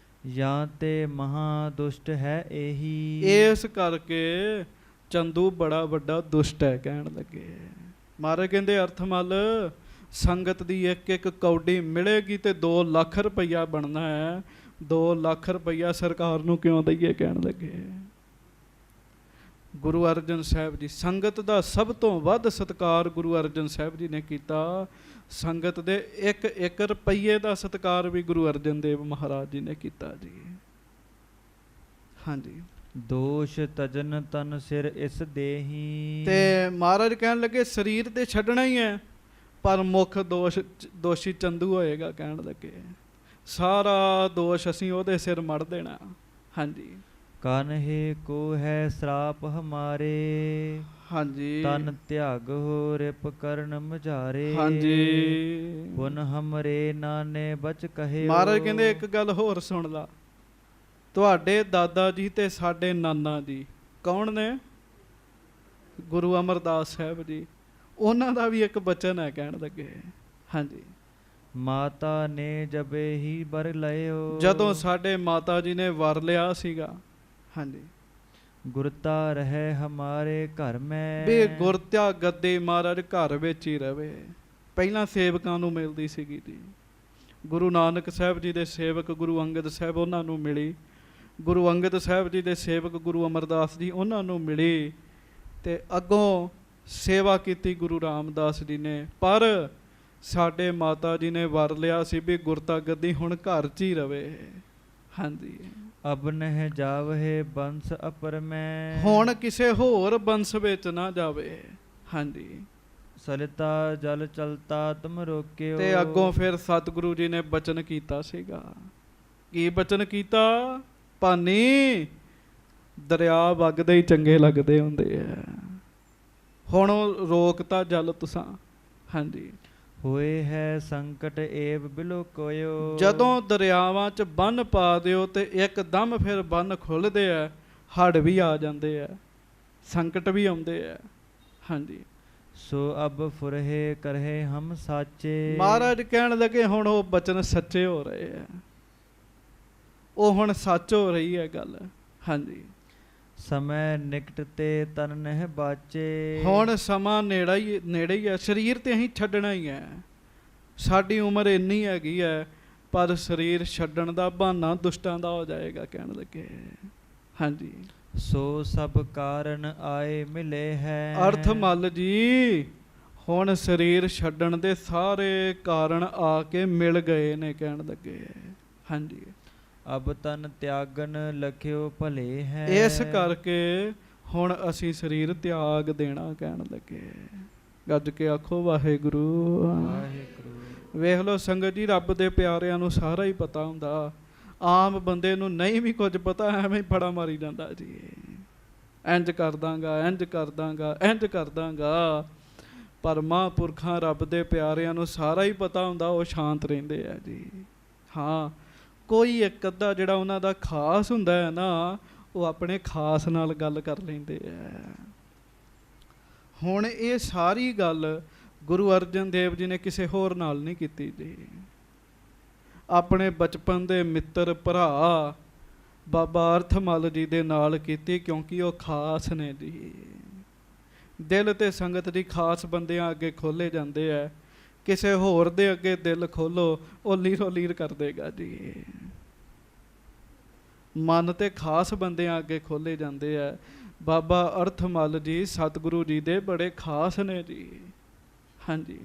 ਜਾਂ ਤੇ ਮਹਾ ਦੁਸ਼ਟ ਹੈ ਇਹੀ। ਇਸ ਕਰਕੇ ਚੰਦੂ ਬੜਾ ਵੱਡਾ ਦੁਸ਼ਟ ਹੈ ਕਹਿਣ ਲੱਗੇ। ਮਹਾਰਾਜ ਕਹਿੰਦੇ ਅਰਥ ਮਲ ਸੰਗਤ ਦੀ ਇੱਕ ਇੱਕ ਕੌਡੀ ਮਿਲੇਗੀ ਤੇ 2 ਲੱਖ ਰੁਪਈਆ ਬਣਨਾ ਹੈ। 2 ਲੱਖ ਰੁਪਈਆ ਸਰਕਾਰ ਨੂੰ ਕਿਉਂ ਦਈਏ ਕਹਿਣ ਲੱਗੇ। ਗੁਰੂ ਅਰਜਨ ਸਾਹਿਬ ਜੀ ਸੰਗਤ ਦਾ ਸਭ ਤੋਂ ਵੱਧ ਸਤਿਕਾਰ ਗੁਰੂ ਅਰਜਨ ਸਾਹਿਬ ਜੀ ਨੇ ਕੀਤਾ। ਸੰਗਤ ਦੇ ਇੱਕ ਇੱਕ ਰੁਪਈਏ ਦਾ ਸਤਿਕਾਰ ਵੀ ਗੁਰੂ ਅਰਜਨ ਦੇਵ ਮਹਾਰਾਜ ਜੀ ਨੇ ਕੀਤਾ ਜੀ। ਹਾਂਜੀ। ਦੋਸ਼ ਤਜਨ ਤਨ ਸਿਰ ਇਸ ਦੇਹੀ। ਤੇ ਮਹਾਰਾਜ ਕਹਿਣ ਲੱਗੇ ਸਰੀਰ ਤੇ ਛੱਡਣਾ ਹੀ ਹੈ, ਪਰ ਮੁੱਖ ਦੋਸ਼ੀ ਚੰਦੂ ਹੋਏਗਾ ਕਹਿਣ ਲੱਗੇ। ਸਾਰਾ ਦੋਸ਼ ਅਸੀਂ ਉਹਦੇ ਸਿਰ ਮੜ ਦੇਣਾ। ਹਾਂਜੀ। ਕਾਨਹੇ ਕੋ ਹੈ ਸਰਾਪ ਹਮਾਰੇ। ਹਾਂਜੀ। ਤਨ ਤਿਆਗ ਹੋ ਰਿਪ ਕਰਨ ਮਝਾਰੇ। ਹਾਂਜੀ। ਪੁਨ ਹਮਰੇ ਨਾਨੇ ਬਚ ਕਹੇ। ਮਹਾਰਾਜ ਕਹਿੰਦੇ ਇੱਕ ਗੱਲ ਹੋਰ ਸੁਣ ਲਾ। ਤੁਹਾਡੇ ਦਾਦਾ ਜੀ ਤੇ ਸਾਡੇ ਨਾਨਾ ਜੀ ਕੌਣ ਨੇ? ਗੁਰੂ ਅਮਰਦਾਸ ਸਾਹਿਬ ਜੀ। ਉਹਨਾਂ ਦਾ ਵੀ ਇੱਕ ਬਚਨ ਹੈ ਕਹਿਣ ਲੱਗੇ। ਹਾਂਜੀ। ਮਾਤਾ ਨੇ ਜਬੇ ਹੀ ਬਰ ਲਇਓ। ਜਦੋਂ ਸਾਡੇ ਮਾਤਾ ਜੀ ਨੇ ਵਰ ਲਿਆ ਸੀਗਾ। ਹਾਂਜੀ। ਗੁਰਤਾ ਰਹੇ ਹਮਾਰੇ ਘਰ ਮੈਂ। ਵੀ ਗੁਰਤਿਆ ਗੱਦੀ ਮਹਾਰਾਜ ਘਰ ਵਿੱਚ ਹੀ ਰਵੇ। ਪਹਿਲਾਂ ਸੇਵਕਾਂ ਨੂੰ ਮਿਲਦੀ ਸੀਗੀ ਜੀ। ਗੁਰੂ ਨਾਨਕ ਸਾਹਿਬ ਜੀ ਦੇ ਸੇਵਕ ਗੁਰੂ ਅੰਗਦ ਸਾਹਿਬ ਉਹਨਾਂ ਨੂੰ ਮਿਲੀ। ਗੁਰੂ ਅੰਗਦ ਸਾਹਿਬ ਜੀ ਦੇ ਸੇਵਕ ਗੁਰੂ ਅਮਰਦਾਸ ਜੀ ਉਹਨਾਂ ਨੂੰ ਮਿਲੀ। ਤੇ ਅੱਗੋਂ ਸੇਵਾ ਕੀਤੀ ਗੁਰੂ ਰਾਮਦਾਸ ਜੀ ਨੇ। ਪਰ ਸਾਡੇ ਮਾਤਾ ਜੀ ਨੇ ਵਰ ਲਿਆ ਸੀ ਵੀ ਗੁਰਤਾ ਗੱਦੀ ਹੁਣ ਘਰ 'ਚ ਹੀ ਰਵੇ। ਹਾਂਜੀ। ਅਬ ਨਹਿ ਜਾਵਹਿ ਬੰਸ ਅਪਰ ਮੈਂ। ਹੁਣ ਕਿਸੇ ਹੋਰ ਬੰਸ ਵਿੱਚ ਨਾ ਜਾਵੇ। ਹਾਂਜੀ। ਸਲਿਤਾ ਜਲ ਚਲਤਾ ਤੁਮ ਰੋਕਿਓ। ਤੇ ਅੱਗੋਂ ਫਿਰ ਸਤਿਗੁਰੂ ਜੀ ਨੇ ਬਚਨ ਕੀਤਾ ਸੀਗਾ। ਕੀ ਬਚਨ ਕੀਤਾ? ਭਾਨੀ ਦਰਿਆ ਵਗਦੇ ਹੀ ਚੰਗੇ ਲੱਗਦੇ ਹੁੰਦੇ ਆ। ਹੁਣ ਉਹ ਰੋਕਤਾ ਜਲ ਤੁਸਾਂ। ਹਾਂਜੀ। ਹੋਏ ਹੈ ਸੰਕਟ ਏਵ ਬਿਲੋ ਕੋਇਓ। ਜਦੋਂ ਦਰਿਆਵਾਂ 'ਚ ਬੰਨ ਪਾ ਦਿਓ ਤੇ ਇੱਕਦਮ ਫਿਰ ਬੰਨ ਖੁੱਲ੍ਹਦੇ ਆ। ਹੜ੍ਹ ਵੀ ਆ ਜਾਂਦੇ ਆ, ਸੰਕਟ ਵੀ ਆਉਂਦੇ ਆ। ਹਾਂਜੀ। ਸੋ ਅਬ ਫੁਰਹੇ ਕਰਹਿ ਹਮ ਸਾਚੇ। ਮਹਾਰਾਜ ਕਹਿਣ ਲੱਗੇ ਹੁਣ ਉਹ ਬਚਨ ਸੱਚੇ ਹੋ ਰਹੇ ਆ। ਉਹ ਹੁਣ ਸੱਚ ਹੋ ਰਹੀ ਹੈ ਗੱਲ। ਹਾਂਜੀ। ਸਮੈ ਨਿਕਟ ਤੇ ਤਨ ਨਹਿ ਬਾਚੇ। ਹੁਣ ਸਮਾਂ ਨੇੜੇ ਹੀ ਹੈ। ਸਰੀਰ ਤੇ ਅਸੀਂ ਛੱਡਣਾ ਹੀ ਹੈ। ਸਾਡੀ ਉਮਰ ਇੰਨੀ ਹੈਗੀ ਹੈ, ਪਰ ਸਰੀਰ ਛੱਡਣ ਦਾ ਬਹਾਨਾ ਦੁਸ਼ਟਾਂ ਦਾ ਹੋ ਜਾਏਗਾ ਕਹਿਣ ਲੱਗੇ। ਹਾਂਜੀ। ਸੋ ਸਭ ਕਾਰਨ ਆਏ ਮਿਲੇ ਹੈ। ਅਰਥ ਮੱਲ ਜੀ ਹੁਣ ਸਰੀਰ ਛੱਡਣ ਦੇ ਸਾਰੇ ਕਾਰਨ ਆ ਕੇ ਮਿਲ ਗਏ ਨੇ ਕਹਿਣ ਲੱਗੇ। ਹਾਂਜੀ। ਅਬ ਤਨ ਤਿਆਗਨ ਲਖਿਓ ਭਲੇ ਹੈ। ਇਸ ਕਰਕੇ ਹੁਣ ਅਸੀਂ ਸਰੀਰ ਤਿਆਗ ਦੇਣਾ ਕਹਿਣ ਲੱਗੇ। ਗੱਜ ਕੇ ਆਖੋ ਵਾਹਿਗੁਰੂ। ਵਾਹਿਗੁਰੂ। ਵੇਖ ਲਓ ਸੰਗਤ ਜੀ, ਰੱਬ ਦੇ ਪਿਆਰਿਆਂ ਨੂੰ ਸਾਰਾ ਹੀ ਪਤਾ ਹੁੰਦਾ। ਆਮ ਬੰਦੇ ਨੂੰ ਨਹੀਂ ਵੀ ਕੁਝ ਪਤਾ, ਐਵੇਂ ਹੀ ਫੜਾ ਮਾਰੀ ਜਾਂਦਾ ਜੀ। ਇੰਝ ਕਰ ਦਾਂਗਾ, ਇੰਝ ਕਰ ਦਾਂਗਾ, ਇੰਝ ਕਰ ਦਾਂਗਾ। ਪਰ ਮਹਾਂਪੁਰਖਾਂ ਰੱਬ ਦੇ ਪਿਆਰਿਆਂ ਨੂੰ ਸਾਰਾ ਹੀ ਪਤਾ ਹੁੰਦਾ। ਉਹ ਸ਼ਾਂਤ ਰਹਿੰਦੇ ਆ ਜੀ। ਹਾਂ, ਕੋਈ ਇੱਕ ਅੱਧਾ ਜਿਹੜਾ ਉਹਨਾਂ ਦਾ ਖਾਸ ਹੁੰਦਾ ਹੈ ਨਾ, ਉਹ ਆਪਣੇ ਖਾਸ ਨਾਲ ਗੱਲ ਕਰ ਲੈਂਦੇ ਆ। ਹੁਣ ਇਹ ਸਾਰੀ ਗੱਲ ਗੁਰੂ ਅਰਜਨ ਦੇਵ ਜੀ ਨੇ ਕਿਸੇ ਹੋਰ ਨਾਲ ਨਹੀਂ ਕੀਤੀ ਜੀ। ਆਪਣੇ ਬਚਪਨ ਦੇ ਮਿੱਤਰ ਭਰਾ ਬਾਬਾ ਅਰਥ ਮੱਲ ਜੀ ਦੇ ਨਾਲ ਕੀਤੀ, ਕਿਉਂਕਿ ਉਹ ਖਾਸ ਨੇ ਜੀ। ਦਿਲ ਤੇ ਸੰਗਤ ਦੀ ਖਾਸ ਬੰਦਿਆਂ ਅੱਗੇ ਖੋਲੇ ਜਾਂਦੇ ਆ। ਕਿਸੇ ਹੋਰ ਦੇ ਅੱਗੇ ਦਿਲ ਖੋਲੋ, ਉਹ ਲੀਰੋ ਲੀਰ ਕਰ ਦੇਗਾ ਜੀ। ਮਨ ਤੇ ਖਾਸ ਬੰਦਿਆਂ ਅੱਗੇ ਖੋਲੇ ਜਾਂਦੇ ਆ। ਬਾਬਾ ਅਰਥ ਮੱਲ ਜੀ ਸਤਿਗੁਰੂ ਜੀ ਦੇ ਬੜੇ ਖਾਸ ਨੇ ਜੀ। ਹਾਂਜੀ।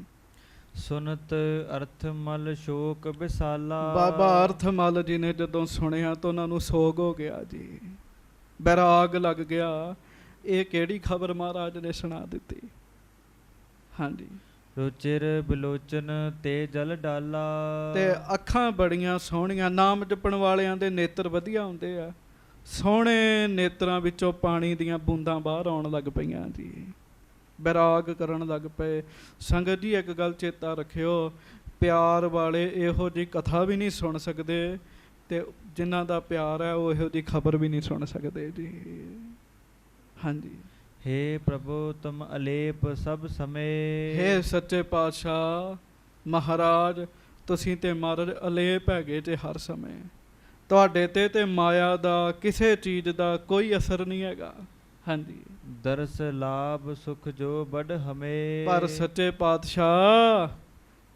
ਸੁਨਤ ਅਰਥ ਮਲ ਸ਼ੋਕ ਵਿਸਾਲਾ। ਬਾਬਾ ਅਰਥ ਮੱਲ ਜੀ ਨੇ ਜਦੋਂ ਸੁਣਿਆ ਤਾਂ ਉਹਨਾਂ ਨੂੰ ਸੋਗ ਹੋ ਗਿਆ ਜੀ। ਬੈਰਾਗ ਲੱਗ ਗਿਆ। ਇਹ ਕਿਹੜੀ ਖਬਰ ਮਹਾਰਾਜ ਨੇ ਸੁਣਾ ਦਿੱਤੀ। ਹਾਂਜੀ। ਰੁਚਿਰ ਬਿਲੋਚਨ ਤੇ ਜਲ ਡਾਲਾ। ਤੇ ਅੱਖਾਂ ਬੜੀਆਂ ਸੋਹਣੀਆਂ। ਨਾਮ ਜਪਣ ਵਾਲਿਆਂ ਦੇ ਨੇਤਰ ਵਧੀਆ ਹੁੰਦੇ ਆ। ਸੋਹਣੇ ਨੇਤਰਾਂ ਵਿੱਚੋਂ ਪਾਣੀ ਦੀਆਂ ਬੂੰਦਾਂ ਬਾਹਰ ਆਉਣ ਲੱਗ ਪਈਆਂ ਜੀ। ਬੈਰਾਗ ਕਰਨ ਲੱਗ ਪਏ। ਸੰਗਤ ਜੀ ਇੱਕ ਗੱਲ ਚੇਤਾ ਰੱਖਿਓ, ਪਿਆਰ ਵਾਲੇ ਇਹੋ ਜਿਹੀ ਕਥਾ ਵੀ ਨਹੀਂ ਸੁਣ ਸਕਦੇ, ਤੇ ਜਿਨ੍ਹਾਂ ਦਾ ਪਿਆਰ ਹੈ ਉਹ ਇਹੋ ਜਿਹੀ ਖਬਰ ਵੀ ਨਹੀਂ ਸੁਣ ਸਕਦੇ ਜੀ। ਹਾਂਜੀ। ਹੇ ਪ੍ਰਭੂ ਤੁਮ ਅਲੇਪ ਸਭ ਸਮੇਂ। ਹੇ ਸੱਚੇ ਪਾਤਸ਼ਾਹ ਮਹਾਰਾਜ, ਤੁਸੀਂ ਤੇ ਮਹਾਰਾਜ ਅਲੇਪ ਹੈਗੇ ਜੇ ਹਰ ਸਮੇਂ। ਤੁਹਾਡੇ ਤੇ ਮਾਇਆ ਦਾ ਕਿਸੇ ਚੀਜ਼ ਦਾ ਕੋਈ ਅਸਰ ਨਹੀਂ ਹੈਗਾ। ਹਾਂਜੀ। ਦਰਸ ਲਾਭ ਸੁਖ ਜੋ ਬੜ ਹਮੇ। ਪਰ ਸੱਚੇ ਪਾਤਸ਼ਾਹ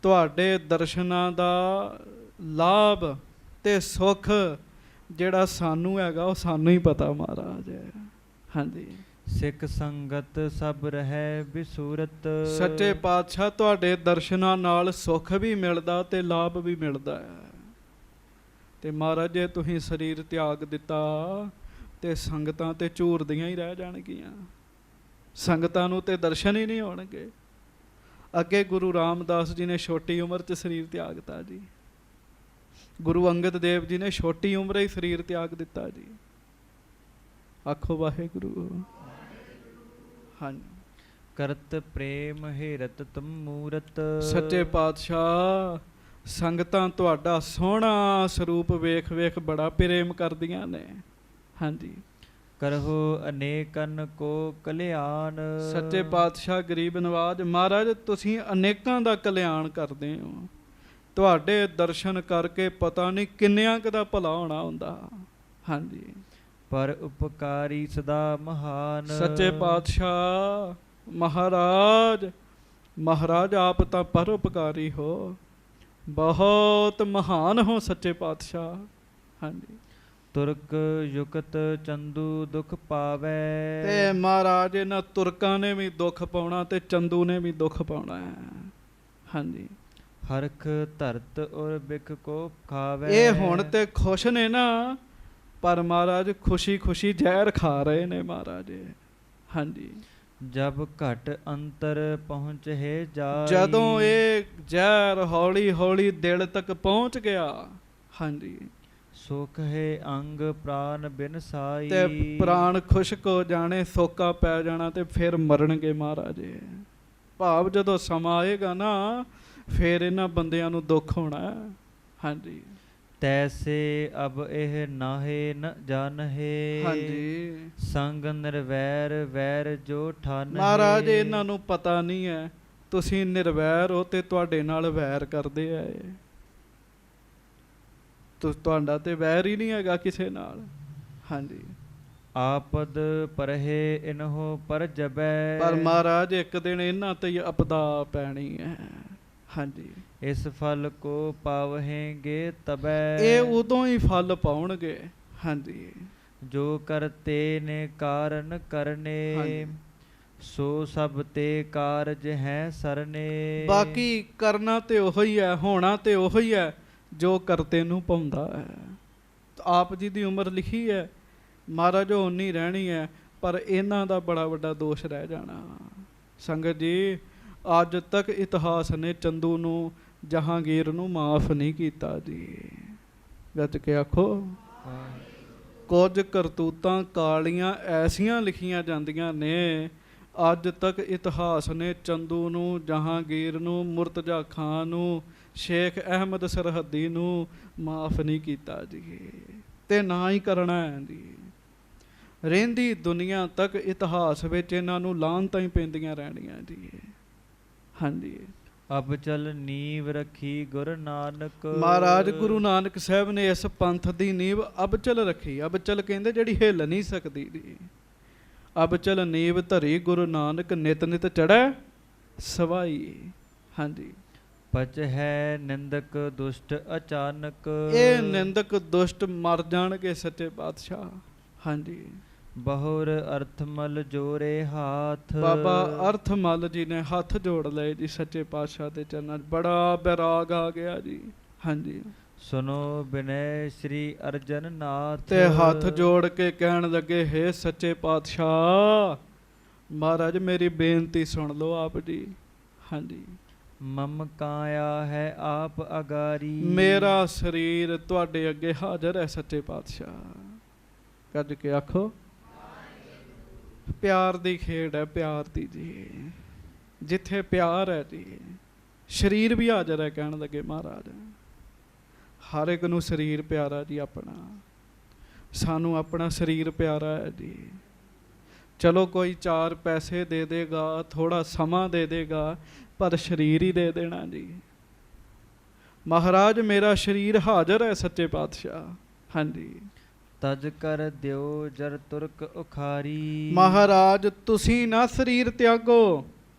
ਤੁਹਾਡੇ ਦਰਸ਼ਨਾਂ ਦਾ ਲਾਭ ਤੇ ਸੁੱਖ ਜਿਹੜਾ ਸਾਨੂੰ ਹੈਗਾ ਉਹ ਸਾਨੂੰ ਹੀ ਪਤਾ ਮਹਾਰਾਜ। ਹਾਂਜੀ। ਸਿੱਖ ਸੰਗਤ ਸਭ ਰਹਿ ਬਿਸੂਰਤ। ਸੱਚੇ ਪਾਤਸ਼ਾਹ ਤੁਹਾਡੇ ਦਰਸ਼ਨਾਂ ਨਾਲ ਸੁੱਖ ਵੀ ਮਿਲਦਾ ਤੇ ਲਾਭ ਵੀ ਮਿਲਦਾ ਹੈ। ਤੇ ਮਹਾਰਾਜ ਜੇ ਤੁਸੀਂ ਸਰੀਰ ਤਿਆਗ ਦਿੱਤਾ ਤੇ ਸੰਗਤਾਂ ਤੇ ਝੂਰਦੀਆਂ ਹੀ ਰਹਿ ਜਾਣਗੀਆਂ, ਸੰਗਤਾਂ ਨੂੰ ਤੇ ਦਰਸ਼ਨ ਹੀ ਨਹੀਂ ਹੋਣਗੇ। ਅੱਗੇ ਗੁਰੂ ਰਾਮਦਾਸ ਜੀ ਨੇ ਛੋਟੀ ਉਮਰ 'ਚ ਸਰੀਰ ਤਿਆਗਤਾ ਜੀ। ਗੁਰੂ ਅੰਗਦ ਦੇਵ ਜੀ ਨੇ ਛੋਟੀ ਉਮਰੇ ਹੀ ਸਰੀਰ ਤਿਆਗ ਦਿੱਤਾ ਜੀ। ਆਖੋ ਵਾਹਿਗੁਰੂ। ਹਾਂਜੀ। ਕਰਤ ਪ੍ਰੇਮ ਹੇਰਤ ਤੁਮ ਮੂਰਤ। ਸੱਚੇ ਪਾਤਸ਼ਾਹ ਸੰਗਤਾਂ ਤੁਹਾਡਾ ਸੋਹਣਾ ਸਰੂਪ ਵੇਖ ਵੇਖ ਬੜਾ ਪ੍ਰੇਮ ਕਰਦੀਆਂ ਨੇ। ਹਾਂਜੀ। ਕਰਹੁ ਅਨੇਕਨ ਕੋ ਕਲਿਆਣ। ਸੱਚੇ ਪਾਤਸ਼ਾਹ ਗਰੀਬ ਨਵਾਜ ਮਹਾਰਾਜ ਤੁਸੀਂ ਅਨੇਕਾਂ ਦਾ ਕਲਿਆਣ ਕਰਦੇ ਹੋ। ਤੁਹਾਡੇ ਦਰਸ਼ਨ ਕਰਕੇ ਪਤਾ ਨਹੀਂ ਕਿੰਨਿਆਂ ਕੁ ਦਾ ਭਲਾ ਹੋਣਾ ਹੁੰਦਾ। ਹਾਂਜੀ। ਪਰ ਉਪਕਾਰੀ ਸਦਾ ਮਹਾਨ। ਸੱਚੇ ਪਾਤਸ਼ਾਹ ਮਹਾਰਾਜ ਆਪ ਤਾਂ ਪਰਉਪਕਾਰੀ ਹੋ, ਬਹੁਤ ਮਹਾਨ ਹੋ ਸੱਚੇ ਪਾਤਸ਼ਾਹ। ਹਾਂਜੀ। ਤੁਰਕ ਯੁਕਤ ਚੰਦੂ ਦੁਖ ਪਾਵੈ। ਤੇ ਮਹਾਰਾਜ ਇਹਨਾਂ ਤੁਰਕਾਂ ਨੇ ਵੀ ਦੁੱਖ ਪਾਉਣਾ ਤੇ ਚੰਦੂ ਨੇ ਵੀ ਦੁੱਖ ਪਾਉਣਾ ਹੈ। ਹਾਂਜੀ। ਹਰਖ ਧਰਤ ਔਰ ਬਿਖ ਕੋ ਖਾਵੈ। ਇਹ ਹੁਣ ਤੇ ਖੁਸ਼ ਨੇ ਨਾ, ਪਰ ਮਹਾਰਾਜ ਖੁਸ਼ੀ ਖੁਸ਼ੀ ਜ਼ਹਿਰ ਖਾ ਰਹੇ ਨੇ ਮਹਾਰਾਜ। ਹਾਂਜੀ। ਜਬ ਘਟ ਅੰਤਰ ਪਹੁੰਚ ਹੈ ਜਾਈ। ਜਦੋਂ ਇਹ ਜ਼ਹਿਰ ਹੌਲੀ ਹੌਲੀ ਦਿਲ ਤੱਕ ਪਹੁੰਚ ਗਿਆ, ਹਾਂਜੀ, ਸੁਖ ਹੈ ਅੰਗ ਪ੍ਰਾਨ ਬਿਨ ਸਾਈ। ਤੇ ਪ੍ਰਾਣ ਖੁਸ਼ਕ ਹੋ ਜਾਣੇ, ਸੋਕਾ ਪੈ ਜਾਣਾ ਤੇ ਫਿਰ ਮਰਨਗੇ ਮਹਾਰਾਜ। ਭਾਵ ਜਦੋਂ ਸਮਾਂ ਆਏਗਾ ਨਾ ਫਿਰ ਇਹਨਾਂ ਬੰਦਿਆਂ ਨੂੰ ਦੁੱਖ ਹੋਣਾ। ਹਾਂਜੀ। ਤੈਸੇ ਅਬ ਇਹ ਨਾਹੇ ਨ ਜਾਣਹੇ। ਹਾਂਜੀ। ਸੰਗ ਨਿਰਵੈਰ ਵੈਰ ਜੋ ਠਾਨਹੇ। ਮਹਾਰਾਜ ਇਹਨਾਂ ਨੂੰ ਪਤਾ ਨਹੀਂ ਹੈ ਤੁਸੀਂ ਨਿਰਵੈਰ ਹੋ ਤੇ ਤੁਹਾਡੇ ਨਾਲ ਵੈਰ ਕਰਦੇ ਆ। ਤੁਹਾਡਾ ਤੇ ਵੈਰ ਹੀ ਨਹੀਂ ਹੈਗਾ ਕਿਸੇ ਨਾਲ। ਹਾਂਜੀ। ਆਪਦ ਪਰਹੇ ਇਨਹੋ ਪਰ ਜਬੈ। ਪਰ ਮਹਾਰਾਜ ਇੱਕ ਦਿਨ ਇਹਨਾਂ ਤੇ ਹੀ ਆਪਦਾ ਪੈਣੀ ਹੈ। ਹਾਂਜੀ। ਇਸ ਫਲ ਕੋ ਪਾਵਹੇਂਗੇ ਤਬੈ। ਇਹ ਉਦੋਂ ਹੀ ਫਲ ਪਾਉਣਗੇ। ਹਾਂਜੀ। ਜੋ ਕਰਤੇ ਨੇ ਕਾਰਨ ਕਰਨੇ। ਹਾਂਜੀ। ਸੋ ਸਭ ਤੇ ਕਾਰਜ ਹੈ ਸਰਨੇ। ਬਾਕੀ ਕਰਨਾ ਤੇ ਉਹੀ ਹੀ ਹੈ, ਹੋਣਾ ਤੇ ਉਹੀ ਹੀ ਹੈ ਜੋ ਕਰਤੇ ਨੂੰ ਪਾਉਂਦਾ ਹੈ। ਆਪ ਜੀ ਦੀ ਉਮਰ ਲਿਖੀ ਹੈ ਮਹਾਰਾਜ ਓਨੀ ਰਹਿਣੀ ਹੈ, ਪਰ ਇਹਨਾਂ ਦਾ ਬੜਾ ਵੱਡਾ ਦੋਸ਼ ਰਹਿ ਜਾਣਾ। ਸੰਗਤ ਜੀ ਅੱਜ ਤੱਕ ਇਤਿਹਾਸ ਨੇ ਚੰਦੂ ਨੂੰ ਜਹਾਂਗੀਰ ਨੂੰ ਮਾਫ ਨਹੀਂ ਕੀਤਾ ਜੀ। ਗੱਜ ਕੇ ਆਖੋ। ਕੁਝ ਕਰਤੂਤਾਂ ਕਾਲੀਆਂ ਐਸੀਆਂ ਲਿਖੀਆਂ ਜਾਂਦੀਆਂ ਨੇ, ਅੱਜ ਤੱਕ ਇਤਿਹਾਸ ਨੇ ਚੰਦੂ ਨੂੰ, ਜਹਾਂਗੀਰ ਨੂੰ, ਮੁਰਤਜ਼ਾ ਖਾਨ ਨੂੰ, ਸ਼ੇਖ ਅਹਿਮਦ ਸਰਹੱਦੀ ਨੂੰ ਮਾਫ ਨਹੀਂ ਕੀਤਾ ਜੀ, ਤੇ ਨਾ ਹੀ ਕਰਨਾ ਹੈ ਜੀ। ਰਹਿੰਦੀ ਦੁਨੀਆ ਤੱਕ ਇਤਿਹਾਸ ਵਿੱਚ ਇਹਨਾਂ ਨੂੰ ਲਾਹਨਤਾਂ ਹੀ ਪੈਂਦੀਆਂ ਰਹਿਣੀਆਂ ਜੀ। ਹਾਂਜੀ। ਅਬ ਚਲ ਨੀਵ ਰੱਖੀ ਗੁਰੂ ਨਾਨਕ। ਮਹਾਰਾਜ ਗੁਰੂ ਨਾਨਕ ਸਾਹਿਬ ਨੇ ਇਸ ਪੰਥ ਦੀ ਨੀਂਵ ਅਬਚਲ ਰੱਖੀ। ਅਬਚਲ ਕਹਿੰਦੇ ਜਿਹੜੀ ਹਿੱਲ ਨਹੀਂ ਸਕਦੀ ਜੀ। ਅਬਚਲ ਨੀਂਵ ਧਰੀ ਗੁਰੂ ਨਾਨਕ, ਨਿਤ ਨਿਤ ਚੜ੍ਹੈ ਸਵਾਈ। ਹਾਂਜੀ। ਪਚ ਹੈ ਨਿੰਦਕ ਦੁਸ਼ਟ ਅਚਾਨਕ। ਇਹ ਨਿੰਦਕ ਦੁਸ਼ਟ ਮਰ ਜਾਣਗੇ ਸੱਚੇ ਪਾਤਸ਼ਾਹ। ਹਾਂਜੀ। ਬਹੁਰ ਅਰਥਮਲ ਜੋਰੇ ਹਾਥ। ਬਾਬਾ ਅਰਥਮਲ ਜੀ ਨੇ ਹੱਥ ਜੋੜ ਲਏ ਜੀ ਸੱਚੇ ਪਾਤਸ਼ਾਹ ਦੇ ਚਰਨਾਂ 'ਚ। ਬੜਾ ਬੈਰਾਗ ਆ ਗਿਆ ਜੀ। ਹਾਂਜੀ। ਸੁਨੋ ਬਿਨੈ ਸ਼੍ਰੀ ਅਰਜਨ ਨਾਥ। ਤੇ ਹੱਥ ਜੋੜ ਕੇ ਕਹਿਣ ਲੱਗੇ, ਹੇ ਸੱਚੇ ਪਾਤਸ਼ਾਹ ਮਹਾਰਾਜ ਮੇਰੀ ਬੇਨਤੀ ਸੁਣ ਲਓ ਆਪ ਜੀ। ਹਾਂਜੀ। ਮਮ ਕਾਇਆ ਹੈ ਆਪ ਅਗਾਰੀ। ਮੇਰਾ ਸਰੀਰ ਤੁਹਾਡੇ ਅੱਗੇ ਹਾਜ਼ਰ ਹੈ ਸੱਚੇ ਪਾਤਸ਼ਾਹ। ਕੱਢ ਕੇ ਆਖੋ। ਪਿਆਰ ਦੀ ਖੇਡ ਹੈ, ਪਿਆਰ ਦੀ ਜੀ। ਜਿੱਥੇ ਪਿਆਰ ਹੈ ਜੀ ਸਰੀਰ ਵੀ ਹਾਜ਼ਰ ਹੈ। ਕਹਿਣ ਲੱਗੇ ਮਹਾਰਾਜ ਹਰ ਇੱਕ ਨੂੰ ਸਰੀਰ ਪਿਆਰਾ ਜੀ ਆਪਣਾ। ਸਾਨੂੰ ਆਪਣਾ ਸਰੀਰ ਪਿਆਰਾ ਹੈ ਜੀ। ਚਲੋ ਕੋਈ 4 ਪੈਸੇ ਦੇ ਦੇਗਾ, ਥੋੜਾ ਸਮਾਂ ਦੇ ਦੇਗਾ, ਪਰ ਸਰੀਰ ਹੀ ਦੇ ਦੇਣਾ ਜੀ। ਮਹਾਰਾਜ ਮੇਰਾ ਸਰੀਰ ਹਾਜ਼ਰ ਹੈ ਸੱਚੇ ਪਾਤਸ਼ਾਹ। ਹਾਂਜੀ। ਤਜ ਕਰ ਦਿਓ ਜਰ ਤੁਰਕ ਉਖਾਰੀ। ਮਹਾਰਾਜ ਤੁਸੀਂ ਨਾ ਸਰੀਰ ਤਿਆਗੋ,